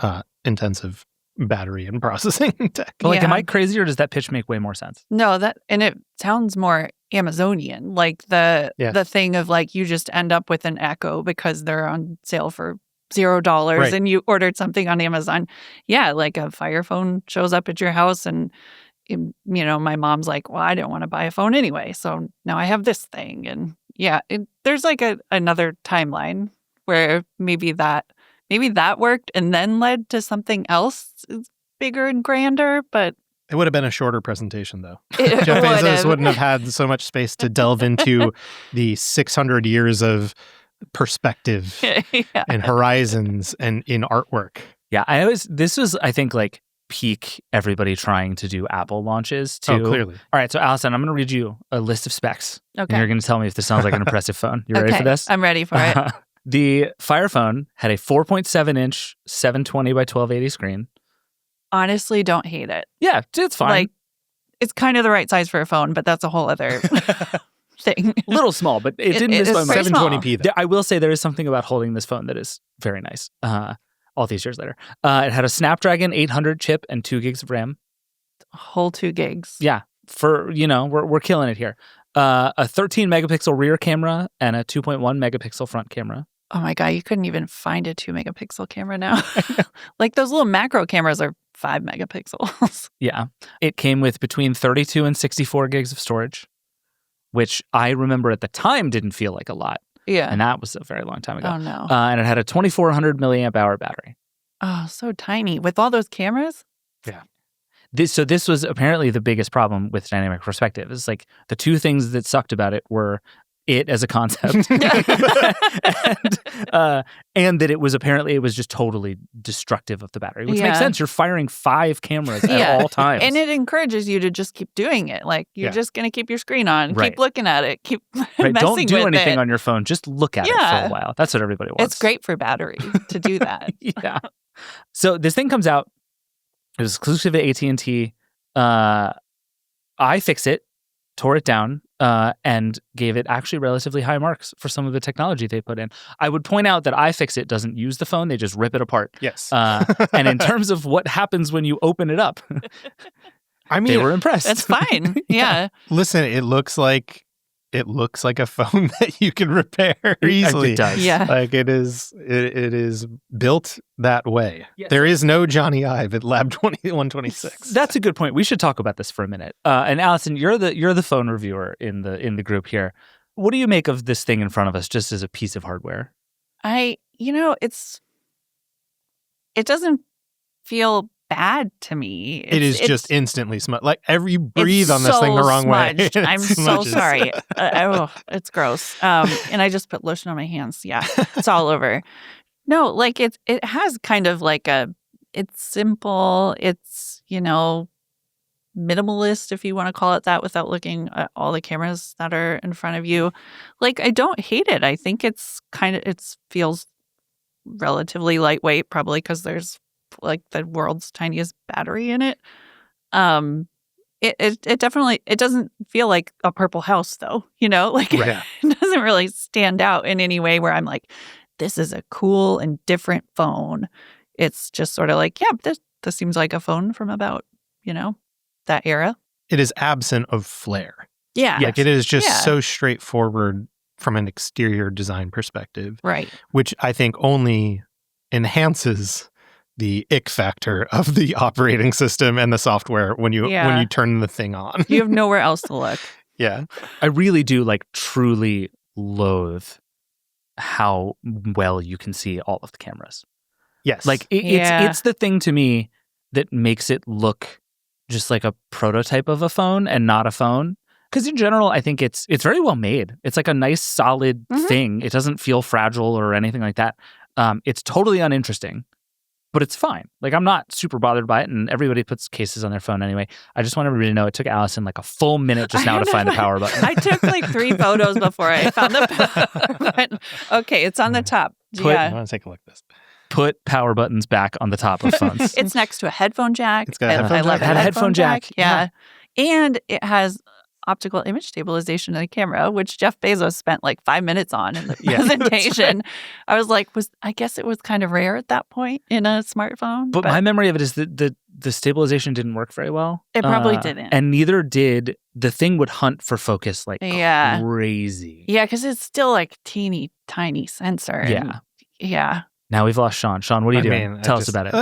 intensive battery and processing tech. But like, am I crazy or does that pitch make way more sense? No, and it sounds more Amazonian, like the thing of like you just end up with an Echo because they're on sale for $0 and you ordered something on Amazon. Yeah, like a Fire Phone shows up at your house and my mom's like, well, I didn't want to buy a phone anyway, so now I have this thing. And there's like another timeline where maybe that worked and then led to something else bigger and grander, but it would have been a shorter presentation, though. Jeff Bezos wouldn't have had so much space to delve into the 600 years of perspective Yeah. and horizons and in artwork. Yeah, this was, I think, like peak everybody trying to do Apple launches too. Oh, clearly. All right, so Allison, I'm going to read you a list of specs. Okay. And you're going to tell me if this sounds like an impressive phone. You ready for this? I'm ready for it. The Fire Phone had a 4.7-inch 720 by 1280 screen. Honestly, don't hate it. Yeah, it's fine. Like, it's kind of the right size for a phone, but that's a whole other thing. A little small, but it didn't miss is by much. very small. 720p though. I will say there is something about holding this phone that is very nice. All these years later. It had a Snapdragon 800 chip and 2 gigs of RAM. Whole 2 gigs. Yeah, we're killing it here. A 13 megapixel rear camera and a 2.1 megapixel front camera. Oh my God, you couldn't even find a 2 megapixel camera now. Like those little macro cameras are 5 megapixels. Yeah. It came with between 32 and 64 gigs of storage, which I remember at the time didn't feel like a lot. Yeah. And that was a very long time ago. Oh no. And it had a 2400 milliamp hour battery. Oh, so tiny. With all those cameras? Yeah. This was apparently the biggest problem with dynamic perspective. It's like the two things that sucked about it were it as a concept and that it was just totally destructive of the battery, which makes sense. You're firing 5 cameras at all times. And it encourages you to just keep doing it. Like you're just going to keep your screen on, Right. keep looking at it, keep Right. messing Don't do with anything it. on your phone. Just look at it for a while. That's what everybody wants. It's great for battery to do that. Yeah. So this thing comes out. It was exclusive to AT&T. iFixit tore it down and gave it actually relatively high marks for some of the technology they put in. I would point out that iFixit doesn't use the phone. They just rip it apart. Yes. And in terms of what happens when you open it up, I mean, they were impressed. That's fine. Yeah. Listen, it looks like a phone that you can repair easily. It does. Yeah. Like it is built that way. Yes. There is no Johnny Ive at Lab 2126. That's a good point. We should talk about this for a minute. And Allison, you're the phone reviewer in the group here. What do you make of this thing in front of us, just as a piece of hardware? It doesn't feel bad to me. It is just instantly smudged. Like you breathe on this thing the wrong smudged. way. I'm so sorry. It's gross. And I just put lotion on my hands. Yeah, it's all over. No, like it has kind of like it's simple. It's, minimalist, if you want to call it that, without looking at all the cameras that are in front of you. Like, I don't hate it. I think it feels relatively lightweight, probably because there's like the world's tiniest battery in it. It definitely, it doesn't feel like a purple house though, like Right. It doesn't really stand out in any way where I'm like, this is a cool and different phone. It's just sort of like, yeah, this seems like a phone from about, that era. It is absent of flair. Yeah. Like it is just so straightforward from an exterior design perspective. Right. Which I think only enhances the ick factor of the operating system and the software when you turn the thing on. You have nowhere else to look. Yeah. I really do truly loathe how well you can see all of the cameras. Yes. It's the thing to me that makes it look just like a prototype of a phone and not a phone. Because in general, I think it's very well made. It's like a nice, solid thing. It doesn't feel fragile or anything like that. It's totally uninteresting, but it's fine. Like, I'm not super bothered by it, and everybody puts cases on their phone anyway. I just want everybody to know it took Allison a full minute just now to find the power button. I took 3 photos before I found the power button. Okay, it's on the top. I want to take a look at this. Put power buttons back on the top of phones. It's next to a headphone jack. It's got a headphone I love jack. it. Had a headphone jack. Yeah. And it has optical image stabilization in the camera, which Jeff Bezos spent 5 minutes on in the presentation. I was like, I guess it was kind of rare at that point in a smartphone. But my memory of it is that the stabilization didn't work very well. It probably didn't. And neither did the thing would hunt for focus Yeah. crazy. Yeah, because it's still teeny tiny sensor. Yeah. Yeah. Now we've lost Sean. Sean, what are you doing? mean, Tell us about it.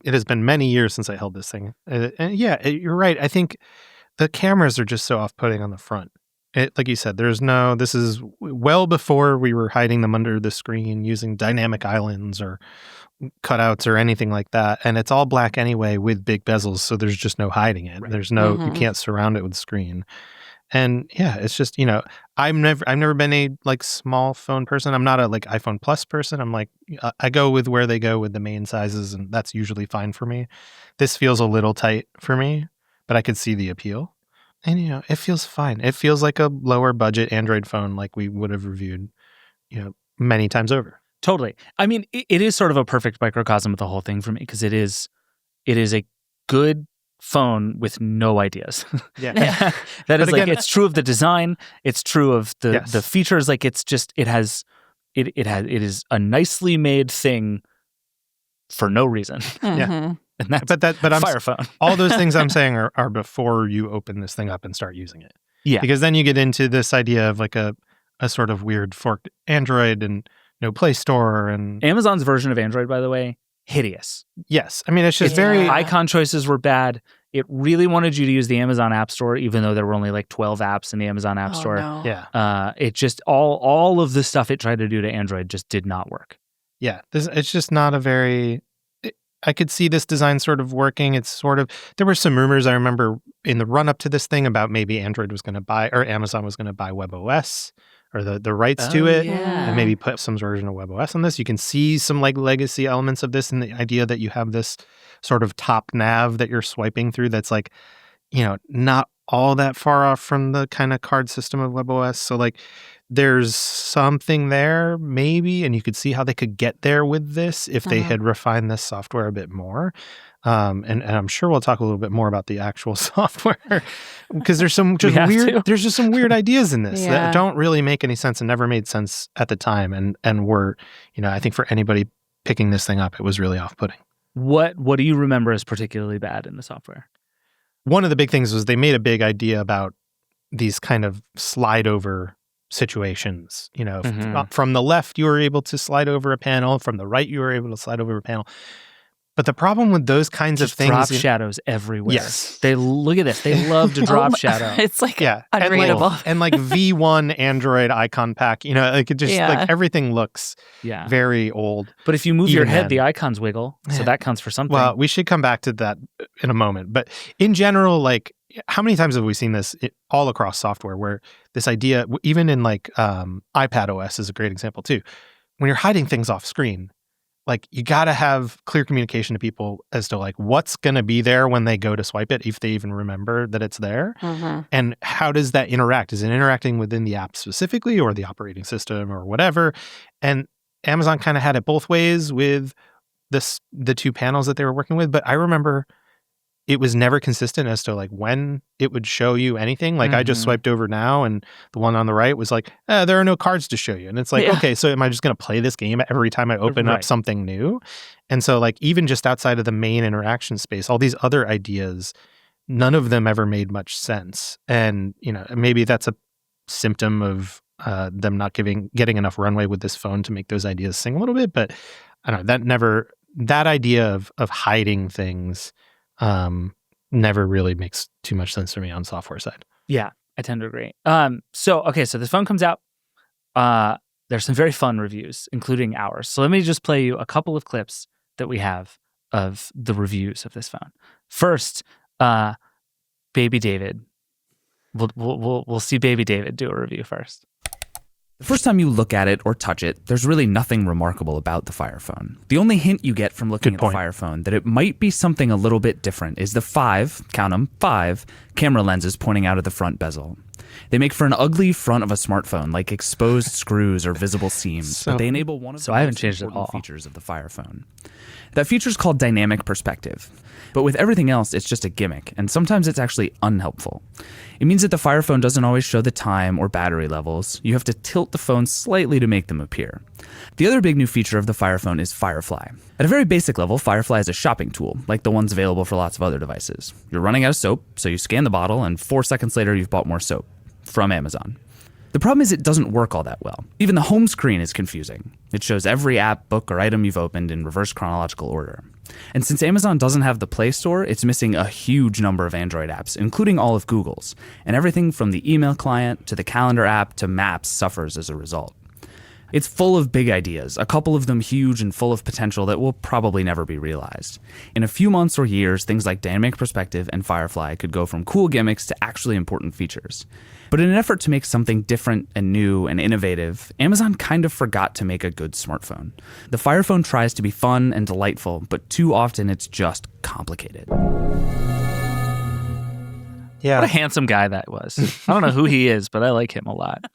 It has been many years since I held this thing. And you're right. I think the cameras are just so off-putting on the front. Like you said, this is well before we were hiding them under the screen using dynamic islands or cutouts or anything like that. And it's all black anyway with big bezels, so there's just no hiding it. Right. There's no, you can't surround it with screen. And yeah, it's just, I've never been a like small phone person. I'm not a like iPhone Plus person. I'm like, I go with where they go with the main sizes, and that's usually fine for me. This feels a little tight for me, but I could see the appeal. And, it feels fine. It feels like a lower budget Android phone like we would have reviewed, many times over. Totally. I mean, it is sort of a perfect microcosm of the whole thing for me because it is a good phone with no ideas. Yeah. That is again, it's true of the design. It's true of the Yes. the features. Like it's just, it is a nicely made thing for no reason. Yeah. And that's But I'm Fire phone. all those things I'm saying are before you open this thing up and start using it. Yeah. Because then you get into this idea of like a sort of weird forked Android and no Play Store and Amazon's version of Android, by the way, hideous. yes. I mean, it's just very Icon choices were bad. It really wanted you to use the Amazon App Store, even though there were only like 12 apps in the Amazon App Store. No. yeah. It just all of the stuff it tried to do to Android just did not work. Yeah. It's just not a very I could see this design sort of working. It's sort of there were some rumors I remember in the run up to this thing about maybe Android was going to buy or Amazon was going to buy WebOS or the rights to it yeah. and maybe put some version of WebOS on this. You can see some like legacy elements of this and the idea that you have this sort of top nav that you're swiping through that's like, not all that far off from the kind of card system of WebOS. So like there's something there maybe, and you could see how they could get there with this if they had refined this software a bit more. And I'm sure we'll talk a little bit more about the actual software because there's some just there's just some weird ideas in this that don't really make any sense and never made sense at the time. And were, I think for anybody picking this thing up, it was really off-putting. What do you remember as particularly bad in the software? One of the big things was they made a big idea about these kind of slide over situations. From the left, you were able to slide over a panel. From the right, you were able to slide over a panel. But the problem with those kinds of things, drop shadows everywhere. Yes, they look at this. They love to drop shadow. It's like unreadable. And like V1 Android icon pack. Like it just like everything looks very old. But if you move your head, the icons wiggle, so that counts for something. Well, we should come back to that in a moment. But in general, like how many times have we seen this all across software where this idea, even in like iPad OS is a great example too. When you're hiding things off screen, like you got to have clear communication to people as to like what's going to be there when they go to swipe it, if they even remember that it's there. And how does that interact? Is it interacting within the app specifically or the operating system or whatever? And Amazon kind of had it both ways with the two panels that they were working with. But I remember it was never consistent as to like when it would show you anything. Like I just swiped over now and the one on the right was like, there are no cards to show you. And it's like, okay, so am I just going to play this game every time I open up something new? And so like even just outside of the main interaction space, all these other ideas, none of them ever made much sense. And, maybe that's a symptom of them not getting enough runway with this phone to make those ideas sing a little bit. But I don't know, that idea of hiding things never really makes too much sense to me on software side. Yeah, I tend to agree. So this phone comes out. There's some very fun reviews, including ours. So let me just play you a couple of clips that we have of the reviews of this phone. First, Baby David. We'll see Baby David do a review first. The first time you look at it or touch it, there's really nothing remarkable about the Fire Phone. The only hint you get from looking at the Fire Phone that it might be something a little bit different is the 5, count them, 5 camera lenses pointing out of the front bezel. They make for an ugly front of a smartphone, like exposed screws or visible seams, but they enable one of the most important features of the Fire Phone. That feature is called dynamic perspective. But with everything else, it's just a gimmick, and sometimes it's actually unhelpful. It means that the Fire Phone doesn't always show the time or battery levels. You have to tilt the phone slightly to make them appear. The other big new feature of the Fire Phone is Firefly. At a very basic level, Firefly is a shopping tool, like the ones available for lots of other devices. You're running out of soap, so you scan the bottle, and 4 seconds later, you've bought more soap. From Amazon. The problem is it doesn't work all that well. Even the home screen is confusing. It shows every app, book, or item you've opened in reverse chronological order. And since Amazon doesn't have the Play Store, it's missing a huge number of Android apps, including all of Google's. And everything from the email client to the calendar app to Maps suffers as a result. It's full of big ideas, a couple of them huge and full of potential that will probably never be realized. In a few months or years, things like dynamic perspective and Firefly could go from cool gimmicks to actually important features. But in an effort to make something different and new and innovative, Amazon kind of forgot to make a good smartphone. The Fire Phone tries to be fun and delightful, but too often it's just complicated. Yeah. What a handsome guy that was. I don't know who he is, but I like him a lot.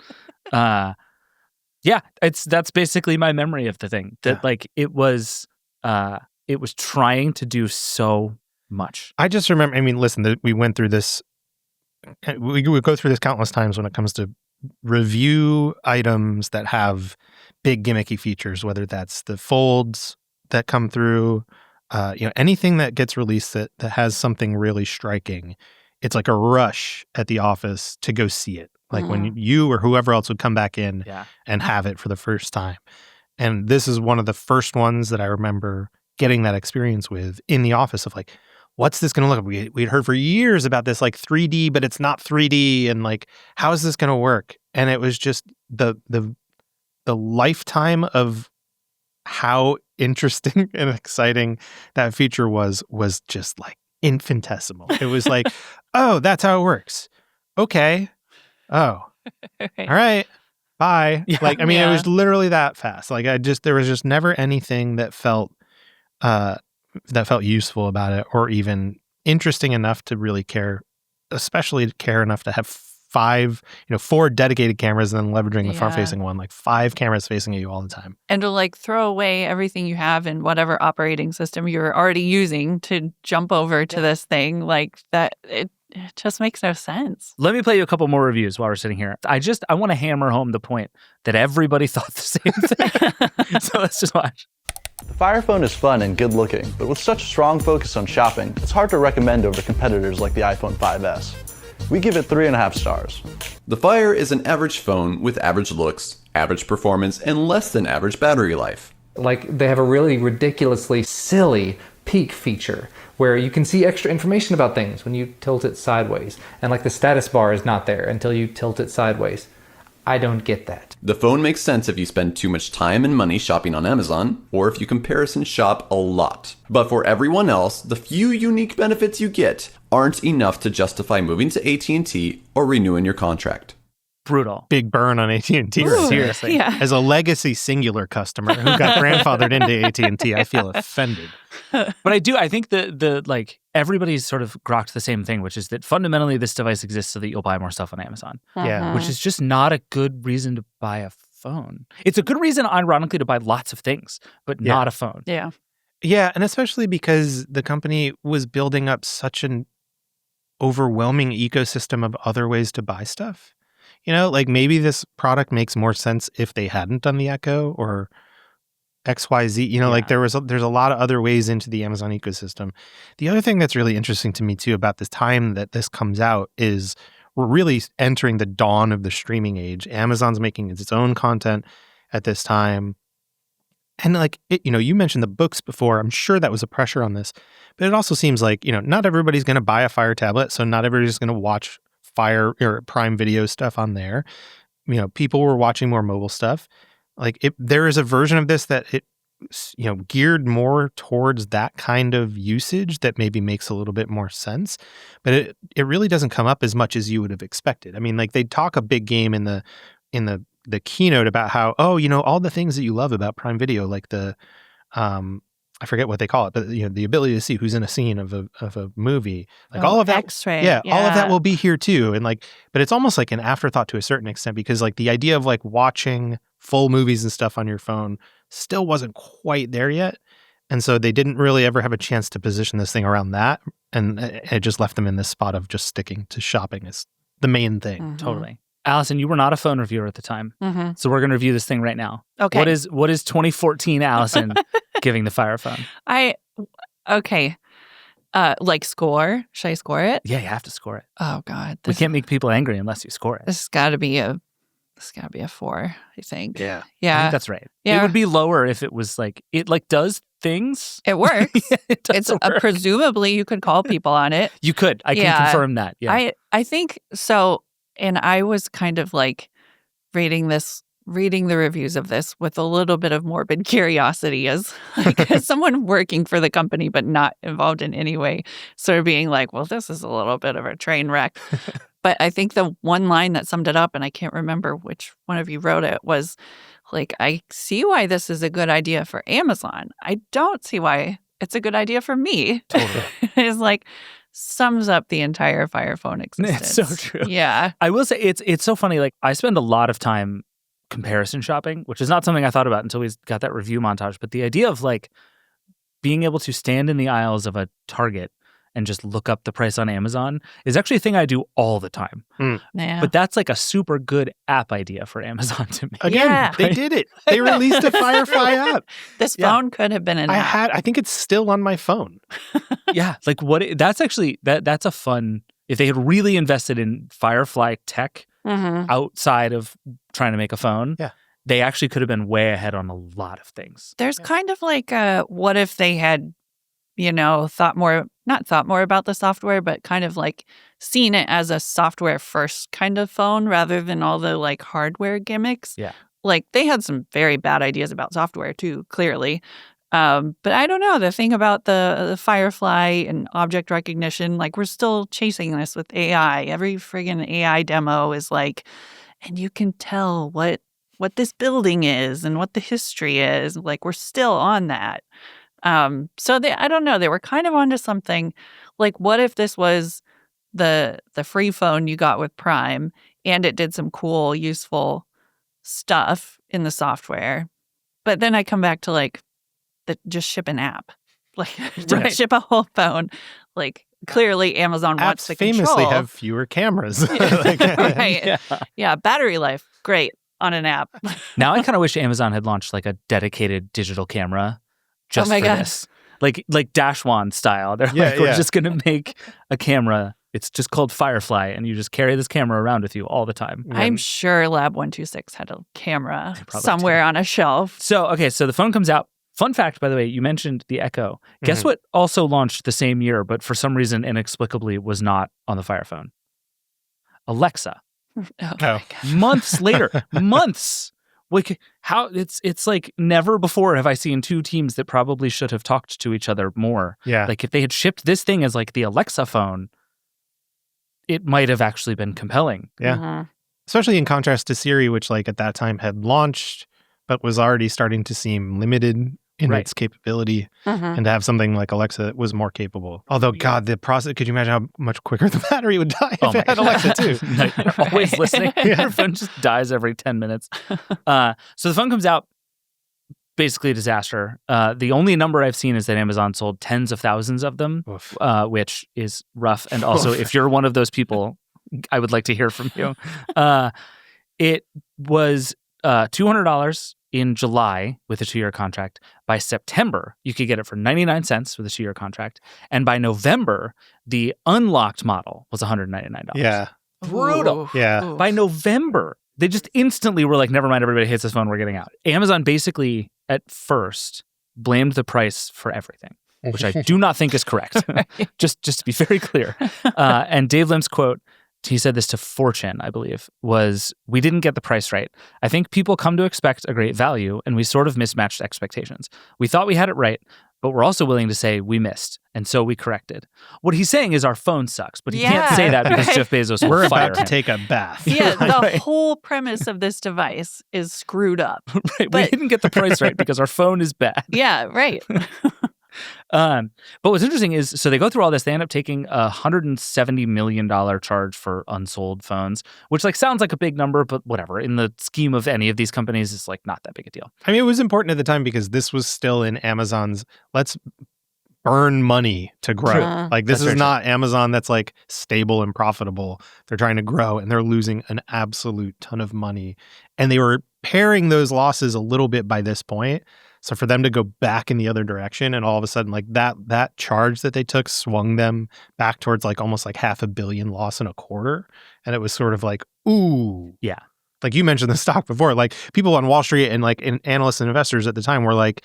That's basically my memory of the thing. That it was trying to do so much. I just remember, listen, we went through this. We go through this countless times when it comes to review items that have big gimmicky features, whether that's the folds that come through, anything that gets released that has something really striking. It's like a rush at the office to go see it. Like when you or whoever else would come back in and have it for the first time. And this is one of the first ones that I remember getting that experience with in the office of like, what's this going to look like? We'd heard for years about this like 3D, but it's not 3D. And like, how is this going to work? And it was just the lifetime of how interesting and exciting that feature was just like infinitesimal. It was like, oh, that's how it works. Okay. Oh, all right. Bye. Yeah. It was literally that fast. Like there was just never anything that felt useful about it or even interesting enough to really care, especially care enough to have 4 dedicated cameras and then leveraging the front-facing one, like 5 cameras facing at you all the time. And to like throw away everything you have in whatever operating system you're already using to jump over to this thing like that, it just makes no sense. Let me play you a couple more reviews while we're sitting here. I want to hammer home the point that everybody thought the same thing. So let's just watch. The Fire Phone is fun and good looking, but with such a strong focus on shopping, it's hard to recommend over competitors like the iPhone 5S. We give it 3.5 stars. The Fire is an average phone with average looks, average performance, and less than average battery life. Like, they have a really ridiculously silly peek feature where you can see extra information about things when you tilt it sideways. And like the status bar is not there until you tilt it sideways. I don't get that. The phone makes sense if you spend too much time and money shopping on Amazon, or if you comparison shop a lot. But for everyone else, the few unique benefits you get aren't enough to justify moving to AT&T or renewing your contract. Brutal. Big burn on AT&T. Ooh, seriously. Yeah. As a legacy singular customer who got grandfathered into AT&T, I feel offended. But I think the everybody's sort of grokked the same thing, which is that fundamentally this device exists so that you'll buy more stuff on Amazon. Yeah. Which is just not a good reason to buy a phone. It's a good reason, ironically, to buy lots of things, but not a phone. Yeah. Yeah, and especially because the company was building up such an overwhelming ecosystem of other ways to buy stuff. Like maybe this product makes more sense if they hadn't done the Echo or XYZ. Like there's a lot of other ways into the Amazon ecosystem. The other thing that's really interesting to me too about this time that this comes out is we're really entering the dawn of the streaming age. Amazon's making its own content at this time. And you mentioned the books before. I'm sure that was a pressure on this, but it also seems like, not everybody's going to buy a Fire tablet. So not everybody's going to watch Fire or Prime Video stuff on there. People were watching more mobile stuff. There is a version of this that it, geared more towards that kind of usage that maybe makes a little bit more sense, but it really doesn't come up as much as you would have expected. They talk a big game in the keynote about how, all the things that you love about Prime Video, like the, I forget what they call it, but the ability to see who's in a scene of a movie, all of that, X-ray, all of that will be here too. And but it's almost like an afterthought to a certain extent because the idea of watching full movies and stuff on your phone still wasn't quite there yet, and so they didn't really ever have a chance to position this thing around that, and it just left them in this spot of just sticking to shopping as the main thing. Mm-hmm. Totally. Allison, you were not a phone reviewer at the time, so we're going to review this thing right now. Okay. What is 2014 Allison giving the Fire Phone? Score? Should I score it? Yeah, you have to score it. Oh God, we can't make people angry unless you score it. This has got to be a 4, I think. Yeah, yeah, I think that's right. Yeah. It would be lower if it was it does things. It works. It does work. Presumably you could call people on it. You could. I can confirm that. Yeah, I think so. And I was kind of rating this reading the reviews of this with a little bit of morbid curiosity as someone working for the company but not involved in any way, sort of being like, well, this is a little bit of a train wreck. But I think the one line that summed it up, and I can't remember which one of you wrote it, was like, I see why this is a good idea for Amazon. I don't see why it's a good idea for me. Totally. It's like sums up the entire Fire Phone existence. It's so true. Yeah. I will say it's so funny. Like, I spend a lot of time comparison shopping, which is not something I thought about until we got that review montage. But the idea of like being able to stand in the aisles of a Target and just look up the price on Amazon is actually a thing I do all the time. Yeah. But that's like a super good app idea for Amazon to me. Again, they did it. They released a Firefly app. This phone could have been an app. I think it's still on my phone. Yeah, like that's actually that's a fun. If they had really invested in Firefly tech outside of trying to make a phone, they actually could have been way ahead on a lot of things. There's kind of like what if they had, not thought more about the software, but kind of like seen it as a software first kind of phone rather than all the like hardware gimmicks. Yeah. Like they had some very bad ideas about software too, clearly. But I don't know. The thing about the Firefly and object recognition, like we're still chasing this with AI. Every friggin' AI demo is like, and you can tell what this building is and what the history is. Like we're still on that. So I don't know. They were kind of onto something. Like, what if this was the free phone you got with Prime, and it did some cool, useful stuff in the software, but then I come back to like just ship an app, like don't ship a whole phone. Like clearly, Amazon wants to control. Famously have fewer cameras. Right? Yeah, battery life great on an app. Now I kind of wish Amazon had launched like a dedicated digital camera. Just for this. Like Dash Wand style. They're we're just going to make a camera. It's just called Firefly, and you just carry this camera around with you all the time. I'm sure Lab 126 had a camera somewhere on a shelf. So the phone comes out. Fun fact, by the way, you mentioned the Echo. Guess what also launched the same year, but for some reason inexplicably was not on the Fire Phone? Alexa. Oh. Months later. Months. Like how it's like never before have I seen two teams that probably should have talked to each other more. Yeah. Like if they had shipped this thing as like the Alexa phone, it might have actually been compelling. Yeah. Especially in contrast to Siri, which like at that time had launched, but was already starting to seem limited in its capability, and to have something like Alexa that was more capable. Although, God, the process, could you imagine how much quicker the battery would die if it had Alexa too? You're always listening. Your phone just dies every 10 minutes. So the phone comes out, basically a disaster. The only number I've seen is that Amazon sold tens of thousands of them, which is rough. And also, if you're one of those people, I would like to hear from you. It was $200 in July with a 2-year contract. By September, you could get it for 99 cents with a 2-year contract. And by November, the unlocked model was $199. Yeah. Brutal. Yeah. By November, they just instantly were like, never mind, everybody hates this phone, we're getting out. Amazon basically, at first, blamed the price for everything, which I do not think is correct. just to be very clear. And Dave Lim's quote, he said this to Fortune, I believe, was, "We didn't get the price right. I think people come to expect a great value, and we sort of mismatched expectations. We thought we had it right, but we're also willing to say we missed, and so we corrected." What he's saying is our phone sucks, but he can't say that because Jeff Bezos will We're fire about to him. take a bath. Yeah, the whole premise of this device is screwed up. We didn't get the price right because our phone is bad. Yeah, right. But what's interesting is, so they go through all this, they end up taking a $170 million charge for unsold phones, which like sounds like a big number, but whatever. In the scheme of any of these companies, it's like not that big a deal. I mean, it was important at the time because this was still in Amazon's, let's burn money to grow. True. Like this That's is very not Amazon that's like stable and profitable. They're trying to grow and they're losing an absolute ton of money. And they were pairing those losses a little bit by this point. So for them to go back in the other direction and all of a sudden like that charge that they took swung them back towards like almost like $500 million loss in a quarter. And it was sort of like, ooh. Yeah. Like you mentioned the stock before, like people on Wall Street and like analysts and investors at the time were like,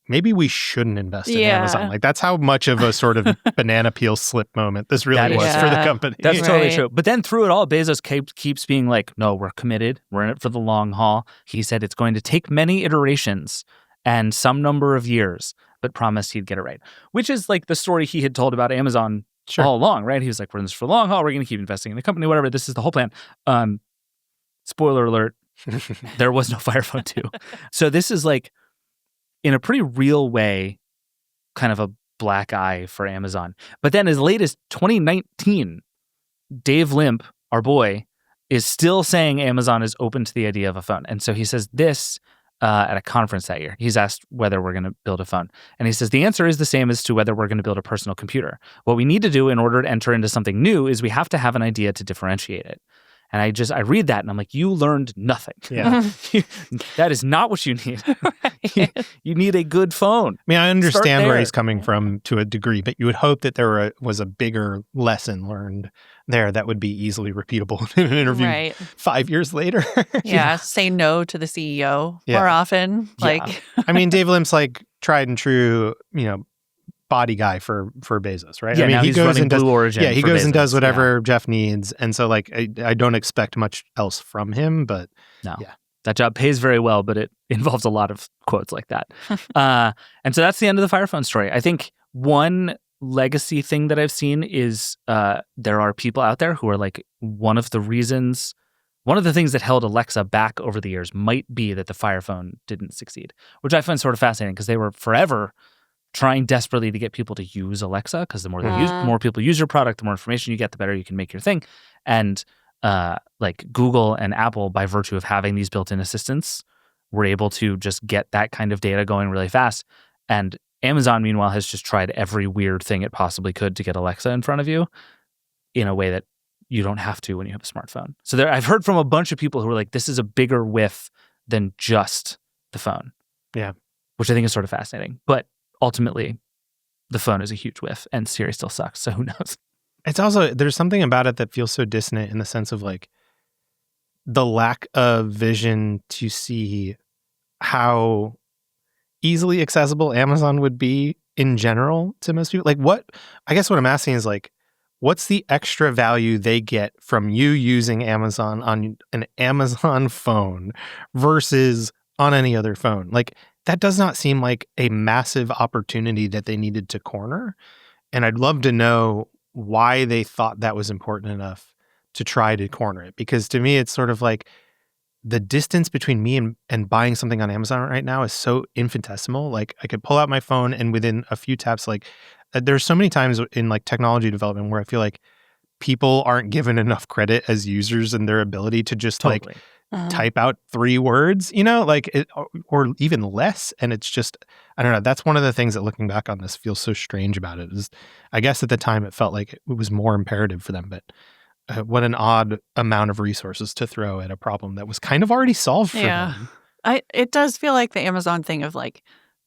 maybe we shouldn't invest in Amazon. Like that's how much of a sort of banana peel slip moment this really was for the company. That's totally true. But then through it all, Bezos keeps being like, no, we're committed. We're in it for the long haul. He said it's going to take many iterations and some number of years, but promised he'd get it right. Which is like the story he had told about Amazon all along, right? He was like, we're in this for the long haul. We're going to keep investing in the company, whatever. This is the whole plan. Spoiler alert, there was no Fire Phone 2. So this is like, in a pretty real way, kind of a black eye for Amazon. But then as late as 2019, Dave Limp, our boy, is still saying Amazon is open to the idea of a phone. And so he says this at a conference that year. He's asked whether we're going to build a phone. And he says, the answer is the same as to whether we're going to build a personal computer. What we need to do in order to enter into something new is we have to have an idea to differentiate it. And I read that and I'm like, you learned nothing. Yeah. That is not what you need. You need a good phone. I mean, I understand where he's coming from to a degree, but you would hope that there was a bigger lesson learned there that would be easily repeatable in an interview 5 years later. Say no to the CEO more often. Like, I mean, Dave Limp's like tried and true, body guy for Bezos, right? Yeah, I mean, he goes and does Blue Origin. Yeah, he for goes Bezos. and does whatever Jeff needs, and so like I don't expect much else from him, but that job pays very well, but it involves a lot of quotes like that. And so that's the end of the Fire Phone story. I think one legacy thing that I've seen is there are people out there who are like, one of the things that held Alexa back over the years might be that the Fire Phone didn't succeed, which I find sort of fascinating because they were forever trying desperately to get people to use Alexa because the more more people use your product, the more information you get, the better you can make your thing. And like Google and Apple, by virtue of having these built-in assistants, were able to just get that kind of data going really fast. And Amazon, meanwhile, has just tried every weird thing it possibly could to get Alexa in front of you in a way that you don't have to when you have a smartphone. So I've heard from a bunch of people who are like, this is a bigger whiff than just the phone. Yeah. Which I think is sort of fascinating. But ultimately, the phone is a huge whiff, and Siri still sucks, so who knows? It's also, there's something about it that feels so dissonant in the sense of like the lack of vision to see how easily accessible Amazon would be in general to most people. Like I guess what I'm asking is like, what's the extra value they get from you using Amazon on an Amazon phone versus on any other phone? Like, that does not seem like a massive opportunity that they needed to corner. And I'd love to know why they thought that was important enough to try to corner it. Because to me, it's sort of like the distance between me and buying something on Amazon right now is so infinitesimal. Like I could pull out my phone and within a few taps, like there's so many times in like technology development where I feel like people aren't given enough credit as users and their ability to just like type out 3 words, like it, or even less. And it's just, I don't know. That's one of the things that looking back on this feels so strange about it is I guess at the time it felt like it was more imperative for them, but what an odd amount of resources to throw at a problem that was kind of already solved for them. It does feel like the Amazon thing of like,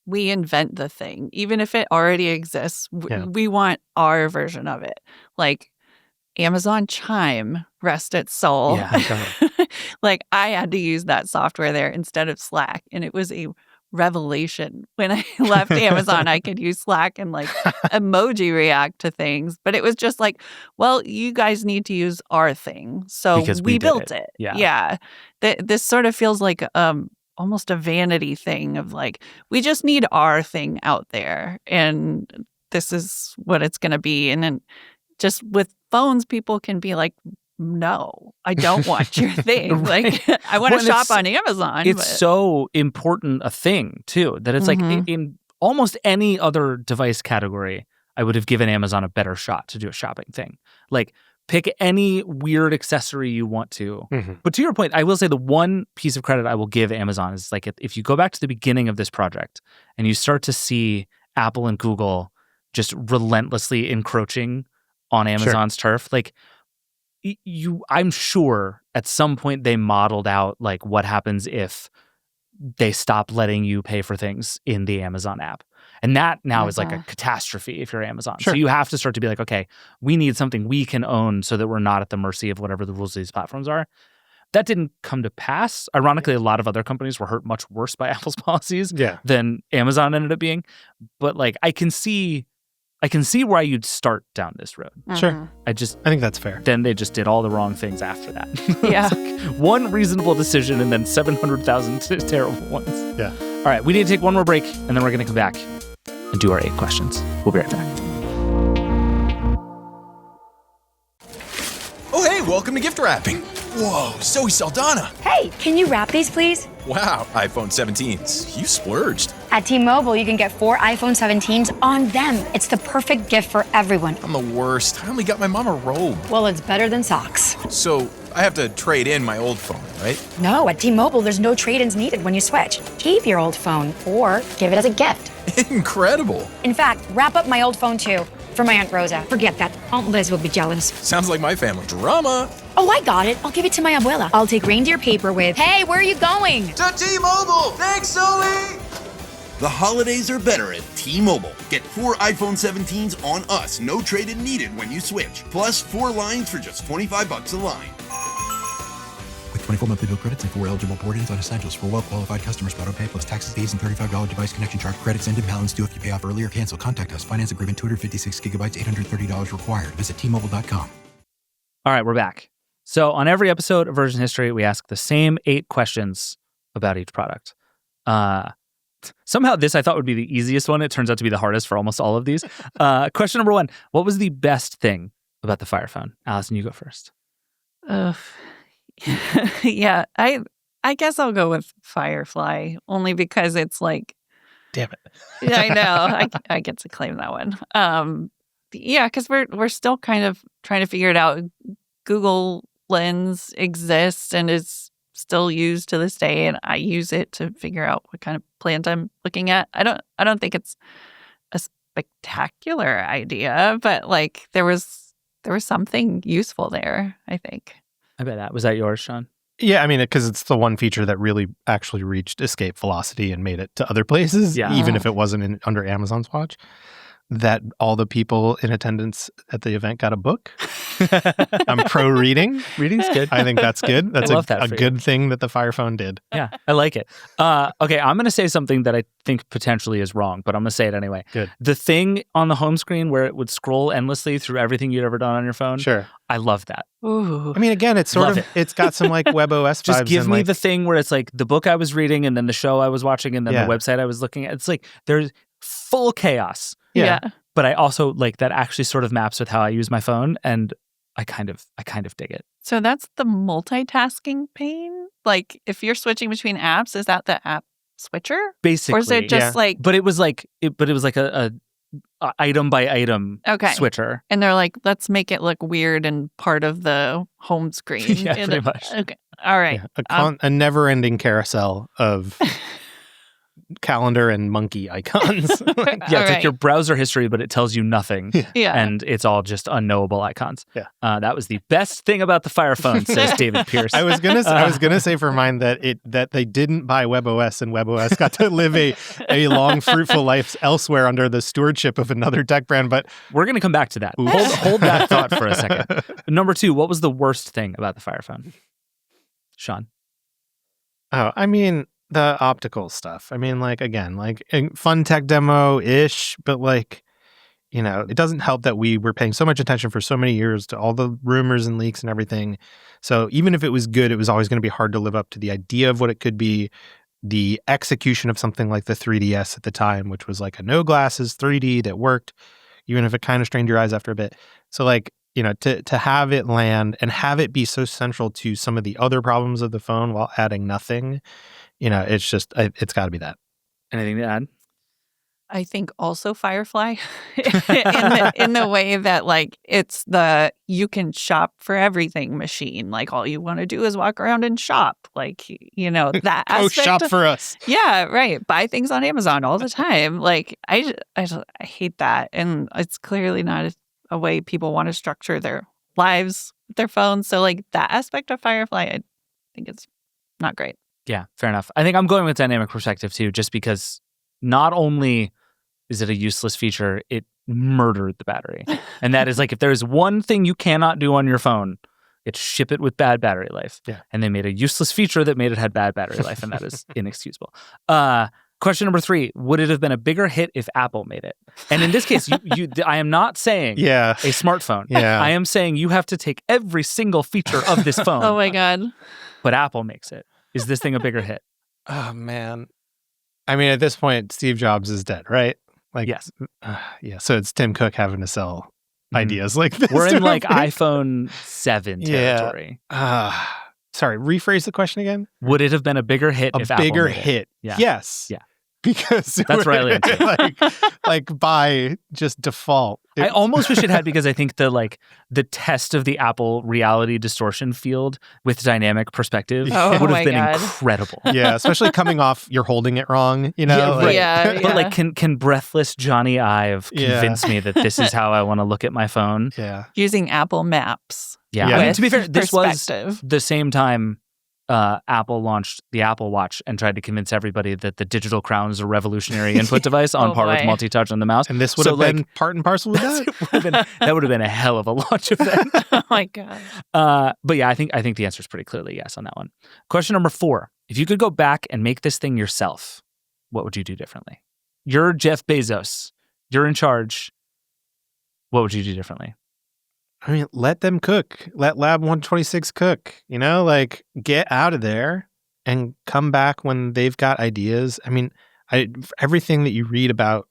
we invent the thing, even if it already exists, we want our version of it. Like Amazon Chime, rest its soul. Yeah, like I had to use that software there instead of Slack. And it was a revelation. When I left Amazon, I could use Slack and like emoji react to things. But it was just like, well, you guys need to use our thing. So because we built it. Yeah. This sort of feels like almost a vanity thing of like, we just need our thing out there. And this is what it's going to be. And then just with phones, people can be like, no, I don't want your thing. Like, I want to shop on Amazon. It's so important a thing, too, that it's like in almost any other device category, I would have given Amazon a better shot to do a shopping thing. Like, pick any weird accessory you want to. But to your point, I will say the one piece of credit I will give Amazon is like if you go back to the beginning of this project and you start to see Apple and Google just relentlessly encroaching on Amazon's turf, like I'm sure at some point they modeled out like what happens if they stop letting you pay for things in the Amazon app. And that now is like a catastrophe if you're Amazon. So you have to start to be like, okay, we need something we can own so that we're not at the mercy of whatever the rules of these platforms are. That didn't come to pass. Ironically, a lot of other companies were hurt much worse by Apple's policies than Amazon ended up being. But like, I can see why you'd start down this road. Sure. I think that's fair. Then they just did all the wrong things after that. Yeah. One reasonable decision and then 700,000 terrible ones. Yeah. All right, we need to take one more break, and then we're going to come back and do our 8 questions. We'll be right back. Oh, hey, welcome to gift wrapping. Whoa, Zoe Saldana. Hey, can you wrap these, please? Wow, iPhone 17s. You splurged. At T-Mobile, you can get 4 iPhone 17s on them. It's the perfect gift for everyone. I'm the worst. I only got my mom a robe. Well, it's better than socks. So I have to trade in my old phone, right? No, at T-Mobile, there's no trade-ins needed when you switch. Keep your old phone or give it as a gift. Incredible. In fact, wrap up my old phone too. For my Aunt Rosa. Forget that. Aunt Liz will be jealous. Sounds like my family. Drama. Oh, I got it. I'll give it to my abuela. I'll take reindeer paper with, hey, where are you going? To T-Mobile! Thanks, Zoe! The holidays are better at T-Mobile. Get 4 iPhone 17s on us, no trade-in needed when you switch. Plus 4 lines for just $25 a line. With 24 monthly bill credits and 4 eligible port-ins on essentials for well-qualified customers. Auto-pay plus taxes, fees, and $35 device connection charge. Credits end and balance due if you pay off early or cancel. Contact us. Finance agreement 256 gigabytes, $830 required. Visit T-Mobile.com. All right, we're back. So on every episode of Version History, we ask the same 8 questions about each product. Somehow this I thought would be the easiest one. It turns out to be the hardest for almost all of these. Question number 1, what was the best thing about the Fire Phone? Allison, you go first. Yeah, I guess I'll go with Firefly, only because it's like, damn it. Yeah, I know. I get to claim that one. Yeah, because we're still kind of trying to figure it out. Google Lens exists and is still used to this day, and I use it to figure out what kind of plant I'm looking at. I don't think it's a spectacular idea, but like there was something useful there, I think. I bet that. Was that yours, Sean? Yeah, I mean, because it's the one feature that really actually reached escape velocity and made it to other places, even if it wasn't under Amazon's watch. That all the people in attendance at the event got a book. I'm pro reading. Reading's good. I think that's good. That's I love that a good thing that the Fire Phone did. Yeah, I like it. Okay, I'm going to say something that I think potentially is wrong, but I'm going to say it anyway. Good. The thing on the home screen where it would scroll endlessly through everything you'd ever done on your phone. Sure. I love that. Ooh. I mean, again, it's sort of, it's got some like WebOS vibes. Just give and me like, the thing where it's like the book I was reading and then the show I was watching and then the website I was looking at. It's like there's full chaos. Yeah. But I also like that actually sort of maps with how I use my phone, and I kind of dig it. So that's the multitasking pane? Like if you're switching between apps, is that the app switcher? Basically. Or is it just like But it was like a item by item switcher. And they're like, let's make it look weird and part of the home screen. Yeah, pretty much. Okay. All right. Yeah, a never-ending carousel of calendar and monkey icons. It's like your browser history, but it tells you nothing. Yeah. And it's all just unknowable icons. Yeah. That was the best thing about the Fire Phone, says David Pierce. I was gonna say for mine that they didn't buy WebOS and WebOS got to live a long, fruitful life elsewhere under the stewardship of another tech brand. But we're gonna come back to that. Hold that thought for a second. Number 2, what was the worst thing about the Fire Phone? Sean. Oh, I mean, the optical stuff. I mean, like, again, like a fun tech demo-ish, but like, you know, it doesn't help that we were paying so much attention for so many years to all the rumors and leaks and everything. So even if it was good, it was always going to be hard to live up to the idea of what it could be. The execution of something like the 3DS at the time, which was like a no glasses 3D that worked, even if it kind of strained your eyes after a bit. So like, you know, to have it land and have it be so central to some of the other problems of the phone while adding nothing, you know, it's just, it's got to be that. Anything to add? I think also Firefly in the way that like it's the you can shop for everything machine. Like all you want to do is walk around and shop. Like, you know, that aspect. Shop for us. Yeah, right. Buy things on Amazon all the time. Like I hate that. And it's clearly not a way people want to structure their lives with their phones. So like that aspect of Firefly, I think it's not great. Yeah, fair enough. I think I'm going with dynamic perspective too, just because not only is it a useless feature, it murdered the battery. And that is like, if there's one thing you cannot do on your phone, ship it with bad battery life. Yeah. And they made a useless feature that made it had bad battery life, and that is inexcusable. Question number 3, would it have been a bigger hit if Apple made it? And in this case, I am not saying a smartphone. Yeah. I am saying you have to take every single feature of this phone. Oh my God. But Apple makes it. Is this thing a bigger hit? Oh, man. I mean, at this point, Steve Jobs is dead, right? Like, yes. Yeah. So it's Tim Cook having to sell ideas like this. We're in like iPhone 7 territory. Sorry, rephrase the question again. Would it have been a bigger hit if Apple bigger made it? hit? Yeah. Yes. Yeah. Because that's right. like by just default. I almost wish it had, because I think the test of the Apple reality distortion field with dynamic perspective would have been incredible. Yeah, especially coming off you're holding it wrong, you know? But like can breathless Johnny Ive convince me that this is how I want to look at my phone? Yeah. Using Apple Maps. Yeah. I mean, to be fair, this was the same time Apple launched the Apple Watch and tried to convince everybody that the digital crown is a revolutionary input device on par with multi-touch on the mouse. And this would have been part and parcel with that? That would have been a hell of a launch event. Oh my God. But yeah, I think the answer is pretty clearly yes on that one. Question number 4. If you could go back and make this thing yourself, what would you do differently? You're Jeff Bezos. You're in charge. What would you do differently? I mean, let them cook. Let Lab 126 cook, you know, like get out of there and come back when they've got ideas. I mean, everything that you read about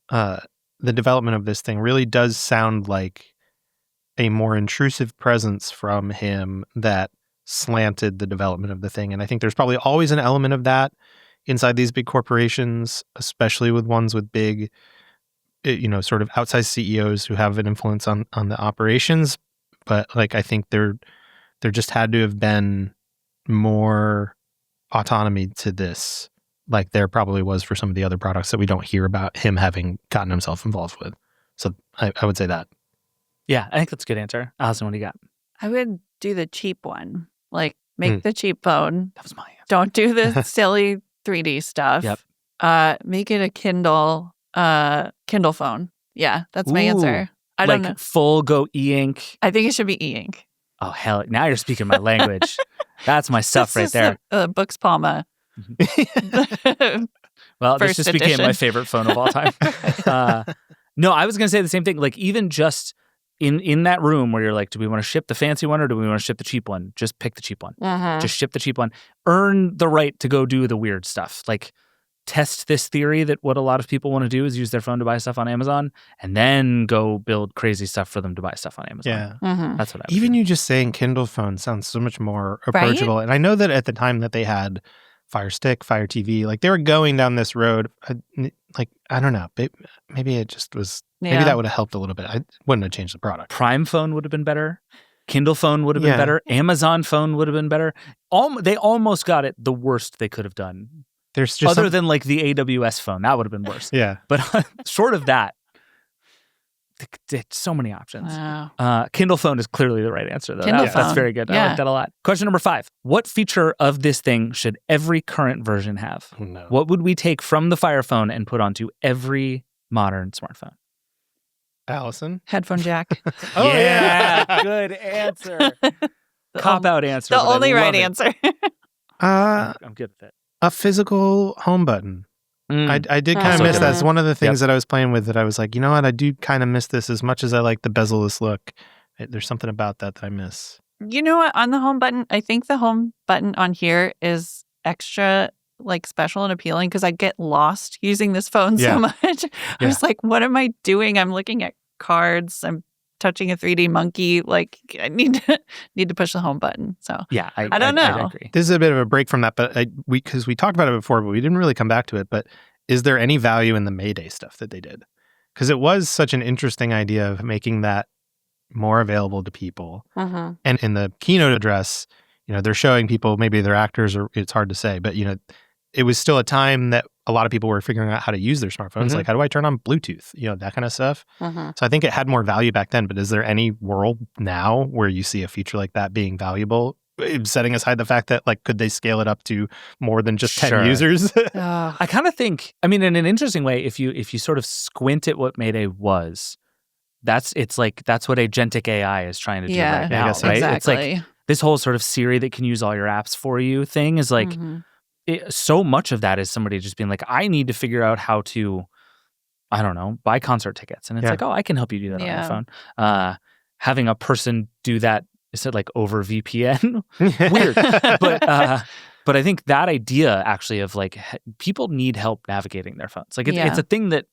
the development of this thing really does sound like a more intrusive presence from him that slanted the development of the thing. And I think there's probably always an element of that inside these big corporations, especially with ones with big, you know, sort of outsized CEOs who have an influence on the operations. But like, I think there just had to have been more autonomy to this, like there probably was for some of the other products that we don't hear about him having gotten himself involved with. So I would say that. Yeah, I think that's a good answer. Allison, what do you got? I would do the cheap one. Like, make the cheap phone. That was my answer. Don't do the silly 3D stuff. Yep. Make it a Kindle phone. Yeah, that's my answer. I don't know. Full go e-ink. I think it should be e-ink. Oh, hell. Now you're speaking my language. That's my stuff right there. Books Palma. Well, this First just became edition. my favorite phone of all time. No, I was going to say the same thing. Like, even just in that room where you're like, do we want to ship the fancy one or do we want to ship the cheap one? Just pick the cheap one. Just ship the cheap one. Earn the right to go do the weird stuff. Like, test this theory that what a lot of people want to do is use their phone to buy stuff on Amazon, and then go build crazy stuff for them to buy stuff on Amazon. Yeah. That's what I would Even do. you just saying Kindle phone sounds so much more approachable. Right? And I know that at the time that they had Fire Stick, Fire TV, like they were going down this road. Like, I don't know. Maybe it just was, maybe that would have helped a little bit. I wouldn't have changed the product. Prime phone would have been better. Kindle phone would have been better. Amazon phone would have been better. They almost got it the worst they could have done. There's just other than like the AWS phone, that would have been worse. Yeah. But short of that, so many options. Wow. Kindle phone is clearly the right answer, though. Kindle That's phone. very good. Yeah. I like that a lot. Question number 5. What feature of this thing should every current version have? Oh, no. What would we take from the Fire phone and put onto every modern smartphone? Allison? Headphone jack. Oh, yeah. Good answer. Cop-out answer. The but I only right love it. answer. I'm good with it. A physical home button. I did kind of So miss good. that. It's one of the things that I was playing with that I was like, you know what? I do kind of miss this as much as I like the bezel-less look. There's something about that I miss. You know what? On the home button, I think the home button on here is extra like special and appealing because I get lost using this phone so much. I was like, what am I doing? I'm looking at cards. I'm touching a 3D monkey. Like, I need to push the home button. So yeah, I don't know. I agree. This is a bit of a break from that, but because we talked about it before, but we didn't really come back to it. But is there any value in the Mayday stuff that they did? Because it was such an interesting idea of making that more available to people. And in the keynote address, you know, they're showing people, maybe they're actors or it's hard to say, but you know, it was still a time that a lot of people were figuring out how to use their smartphones. Like, how do I turn on Bluetooth? You know, that kind of stuff. So I think it had more value back then, but is there any world now where you see a feature like that being valuable? Setting aside the fact that, like, could they scale it up to more than just 10 users? I kind of think, I mean, in an interesting way, if you sort of squint at what Mayday was, It's like that's what agentic AI is trying to do right now, right? Exactly. It's like this whole sort of Siri that can use all your apps for you thing is like so much of that is somebody just being like, I need to figure out how to, I don't know, buy concert tickets. And it's like, oh, I can help you do that on your phone. Having a person do that, is it like over VPN? Weird. But I think that idea actually of like people need help navigating their phones. Like it's a thing that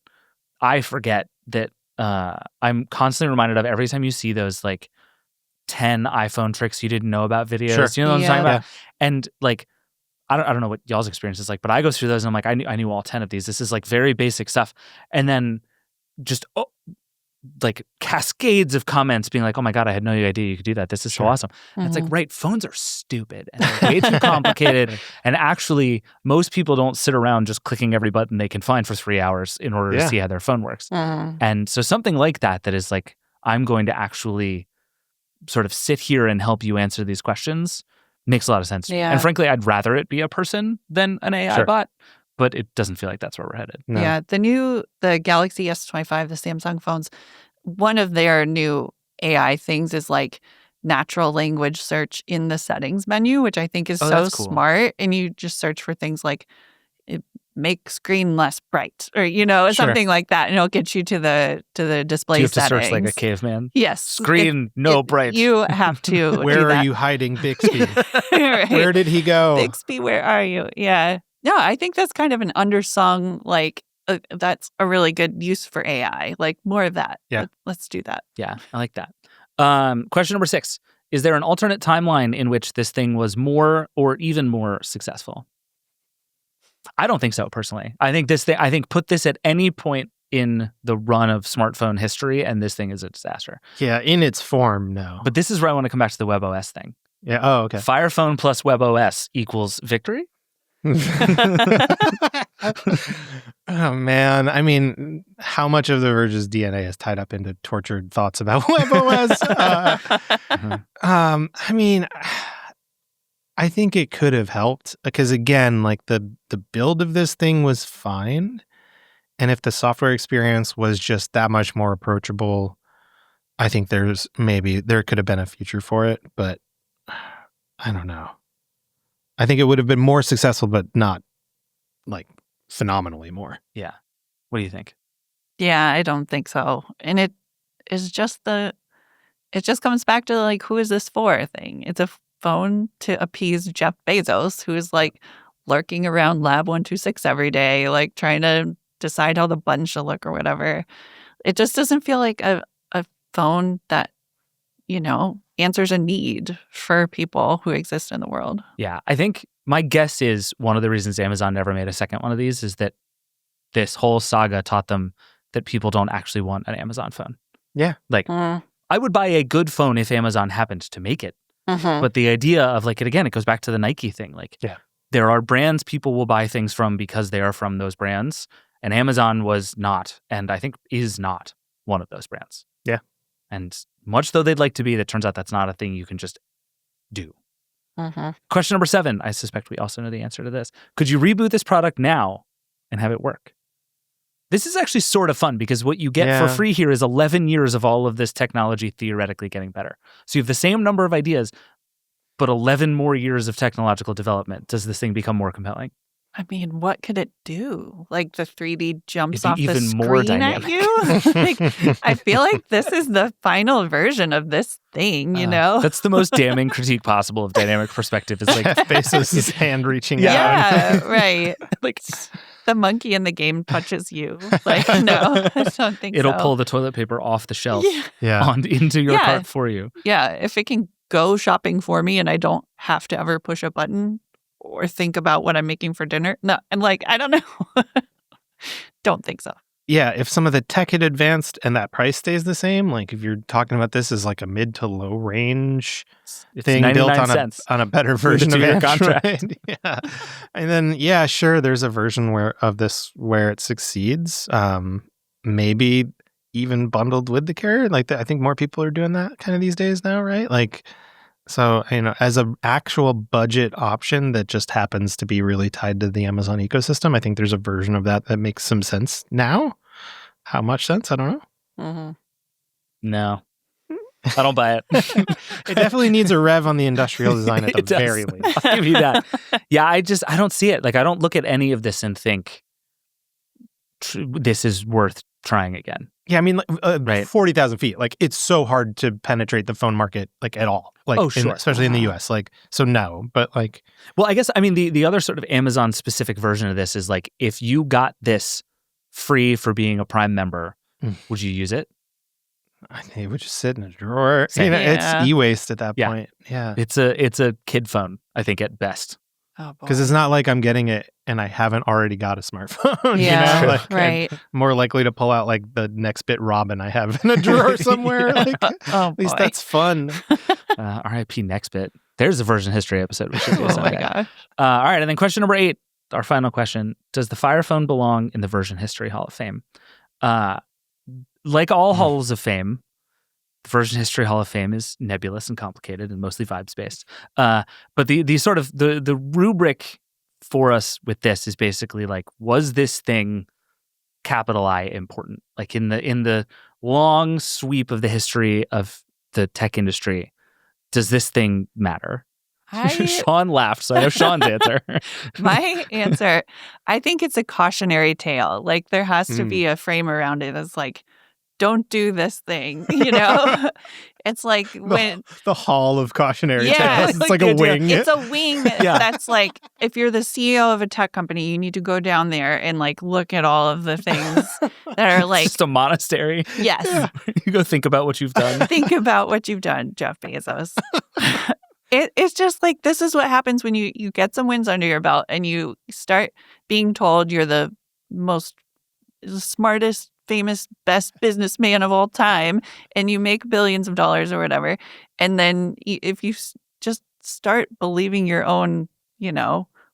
I forget that I'm constantly reminded of every time you see those like 10 iPhone tricks you didn't know about videos. Sure. You know what I'm talking about? And like, I don't know what y'all's experience is like, but I go through those and I'm like, I knew all 10 of these. This is like very basic stuff. And then just like cascades of comments being like, oh my God, I had no idea you could do that. This is so awesome. And it's like, right, phones are stupid and they're way too complicated. And actually, most people don't sit around just clicking every button they can find for 3 hours in order to see how their phone works. And so something like that is like, I'm going to actually sort of sit here and help you answer these questions makes a lot of sense. And frankly, I'd rather it be a person than an AI bot. But it doesn't feel like that's where we're headed. No. Yeah, the Galaxy S25, the Samsung phones, one of their new AI things is like natural language search in the settings menu, which I think is so cool. Smart. And you just search for things like make screen less bright or, something like that. And it'll get you to the display settings. Do you have to search like a caveman? Yes. Screen, no bright. You have to Where are you hiding Bixby? Right. Where did he go? Bixby, where are you? Yeah. No, I think that's kind of an undersung, like, that's a really good use for AI. Like, more of that. Yeah. Let's do that. Yeah, I like that. Question number 6. Is there an alternate timeline in which this thing was more or even more successful? I don't think so, personally. I think put this at any point in the run of smartphone history, and this thing is a disaster. Yeah, in its form, no. But this is where I want to come back to the WebOS thing. Yeah, oh, okay. Fire Phone plus WebOS equals victory? Oh man, I mean, how much of the Verge's DNA is tied up into tortured thoughts about WebOS? I mean, I think it could have helped because again, like the build of this thing was fine, and if the software experience was just that much more approachable, I think there could have been a future for it, but I don't know. I think it would have been more successful, but not like phenomenally more. Yeah. What do you think? Yeah, I don't think so. And it just comes back to like, who is this for thing? It's a phone to appease Jeff Bezos, who is like lurking around Lab 126 every day, like trying to decide how the button should look or whatever. It just doesn't feel like a phone that, answers a need for people who exist in the world. Yeah, I think my guess is one of the reasons Amazon never made a second one of these is that this whole saga taught them that people don't actually want an Amazon phone. Yeah. Like, I would buy a good phone if Amazon happened to make it. But the idea of like, it goes back to the Nike thing. Like, there are brands people will buy things from because they are from those brands. And Amazon was not, and I think is not one of those brands. Yeah. And much though they'd like to be, that turns out that's not a thing you can just do. Question number 7. I suspect we also know the answer to this. Could you reboot this product now and have it work? This is actually sort of fun because what you get for free here is 11 years of all of this technology theoretically getting better. So you have the same number of ideas, but 11 more years of technological development. Does this thing become more compelling? I mean, what could it do? Like the 3D jumps It'd off be the even screen more at dynamic. you? Like, I feel like this is the final version of this thing, That's the most damning critique possible of dynamic perspective. Is like Bezos' hand reaching out. Yeah, right. Like the monkey in the game touches you. Like, no, I don't think it'll so. pull the toilet paper off the shelf Yeah. into your cart for you. Yeah, if it can go shopping for me and I don't have to ever push a button or think about what I'm making for dinner. No, and like, I don't know. Don't think so. Yeah, if some of the tech had advanced and that price stays the same, like if you're talking about this as like a mid to low range thing built on a better version of your contract. Yeah. And then sure, there's a version where it succeeds. Maybe even bundled with the carrier. Like I think more people are doing that kind of these days now, right? Like so, as an actual budget option that just happens to be really tied to the Amazon ecosystem, I think there's a version of that makes some sense now. How much sense? I don't know. No. I don't buy it. It definitely needs a rev on the industrial design at the It does. very least. I'll give you that. Yeah, I don't see it. Like, I don't look at any of this and think this is worth trying again. Yeah, I mean, Right. 40,000 feet. Like, it's so hard to penetrate the phone market, like, at all. Like, Oh, sure. especially in the U.S. Like, so no, but like... Well, I guess, I mean, the other sort of Amazon-specific version of this is, like, if you got this free for being a Prime member, would you use it? I think it would just sit in a drawer. Same. It's e-waste at that Yeah. point. Yeah. It's a kid phone, I think, at best. Oh, boy. Because it's not like I'm getting it and I haven't already got a smartphone. Yeah, you know? Like, right. I'm more likely to pull out like the next bit Robin I have in a drawer somewhere. Like, at least that's fun. RIP Nextbit. There's a version history episode we should do Oh someday. my gosh. All right, and then question number 8, our final question. Does the Fire Phone belong in the Version History Hall of Fame? Like all halls of fame, the Version History Hall of Fame is nebulous and complicated and mostly vibes-based. But the sort of the rubric for us with this is basically like, was this thing, capital I, important? Like in the long sweep of the history of the tech industry, does this thing matter? Sean laughed, so I know Sean's answer. My answer, I think it's a cautionary tale. Like, there has to be a frame around it that's like, don't do this thing, you know? It's like when... The hall of cautionary Yes. tales. It's like a wing. It's a wing Yeah. that's like, if you're the CEO of a tech company, you need to go down there and like look at all of the things that are like... It's just a monastery. Yes. You go think about what you've done. Think about what you've done, Jeff Bezos. It's just like, this is what happens when you get some wins under your belt and you start being told you're the smartest, famous, best businessman of all time, and you make billions of dollars or whatever. And then if you just start believing your own,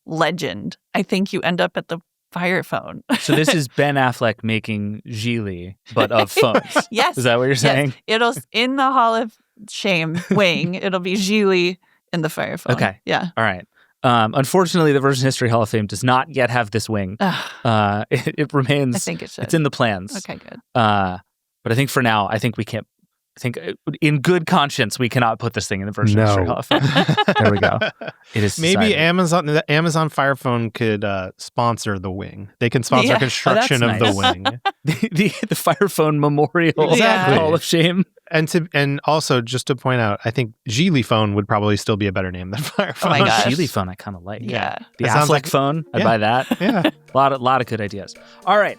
legend, I think you end up at the Fire Phone. So this is Ben Affleck making Geely, but of phones. Yes. Is that what you're saying? Yes. It'll, in the Hall of Shame wing, it'll be Geely in the Fire Phone. Okay. Yeah. All right. Unfortunately, the Version History Hall of Fame does not yet have this wing. It remains. I think it should. It's in the plans. Okay, good. But I think for now, I think we can't. I think in good conscience, we cannot put this thing in the Version History Hall of Fame. There we go. It is Maybe decided. the Amazon Fire Phone could sponsor the wing. They can sponsor construction of the wing. the Fire Phone Memorial Hall of Shame. And also, just to point out, I think Geely Phone would probably still be a better name than Fire Phone. Oh my gosh. Geely Phone, I kind of like. Yeah. The That sounds Affleck like- phone, I'd yeah. buy that. Yeah. A lot of good ideas. All right.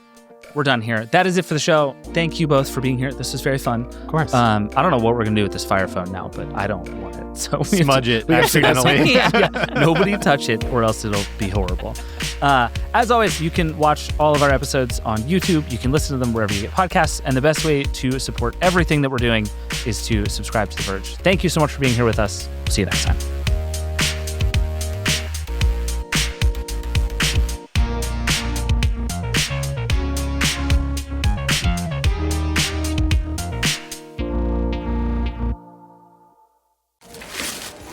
We're done here. That is it for the show. Thank you both for being here. This was very fun. Of course. I don't know what we're going to do with this Fire Phone now, but I don't want it. So we have Smudge to- it we have to figure out accidentally. something. Yeah. Nobody touch it or else it'll be horrible. As always, you can watch all of our episodes on YouTube. You can listen to them wherever you get podcasts. And the best way to support everything that we're doing is to subscribe to The Verge. Thank you so much for being here with us. See you next time.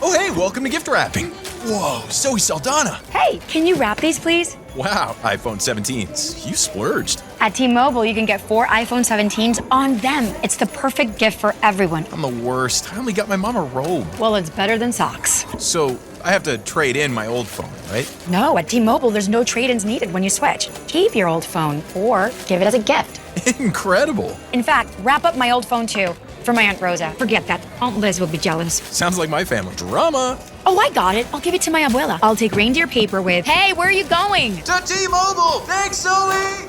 Oh, hey, welcome to gift wrapping. Whoa, Zoe Saldana. Hey, can you wrap these, please? Wow, iPhone 17s. You splurged. At T-Mobile, you can get 4 iPhone 17s on them. It's the perfect gift for everyone. I'm the worst. I only got my mom a robe. Well, it's better than socks. So I have to trade in my old phone, right? No, at T-Mobile, there's no trade-ins needed when you switch. Keep your old phone or give it as a gift. Incredible. In fact, wrap up my old phone too. For my Aunt Rosa. Forget that. Aunt Liz will be jealous. Sounds like my family. Drama. Oh, I got it. I'll give it to my abuela. I'll take reindeer paper with, hey, where are you going? To T-Mobile. Thanks, Zoe.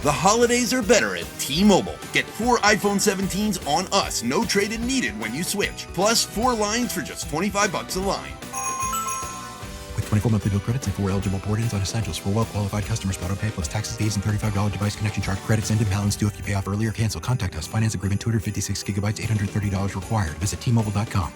The holidays are better at T-Mobile. Get 4 iPhone 17s on us, no trade-in needed when you switch. Plus 4 lines for just $25 a line. With 24 monthly bill credits and 4 eligible port-ins on essentials for well-qualified customers. Auto-pay plus taxes, fees, and $35 device connection charge. Credits end and balance due if you pay off early or cancel. Contact us. Finance agreement, 256 gigabytes, $830 required. Visit T-Mobile.com.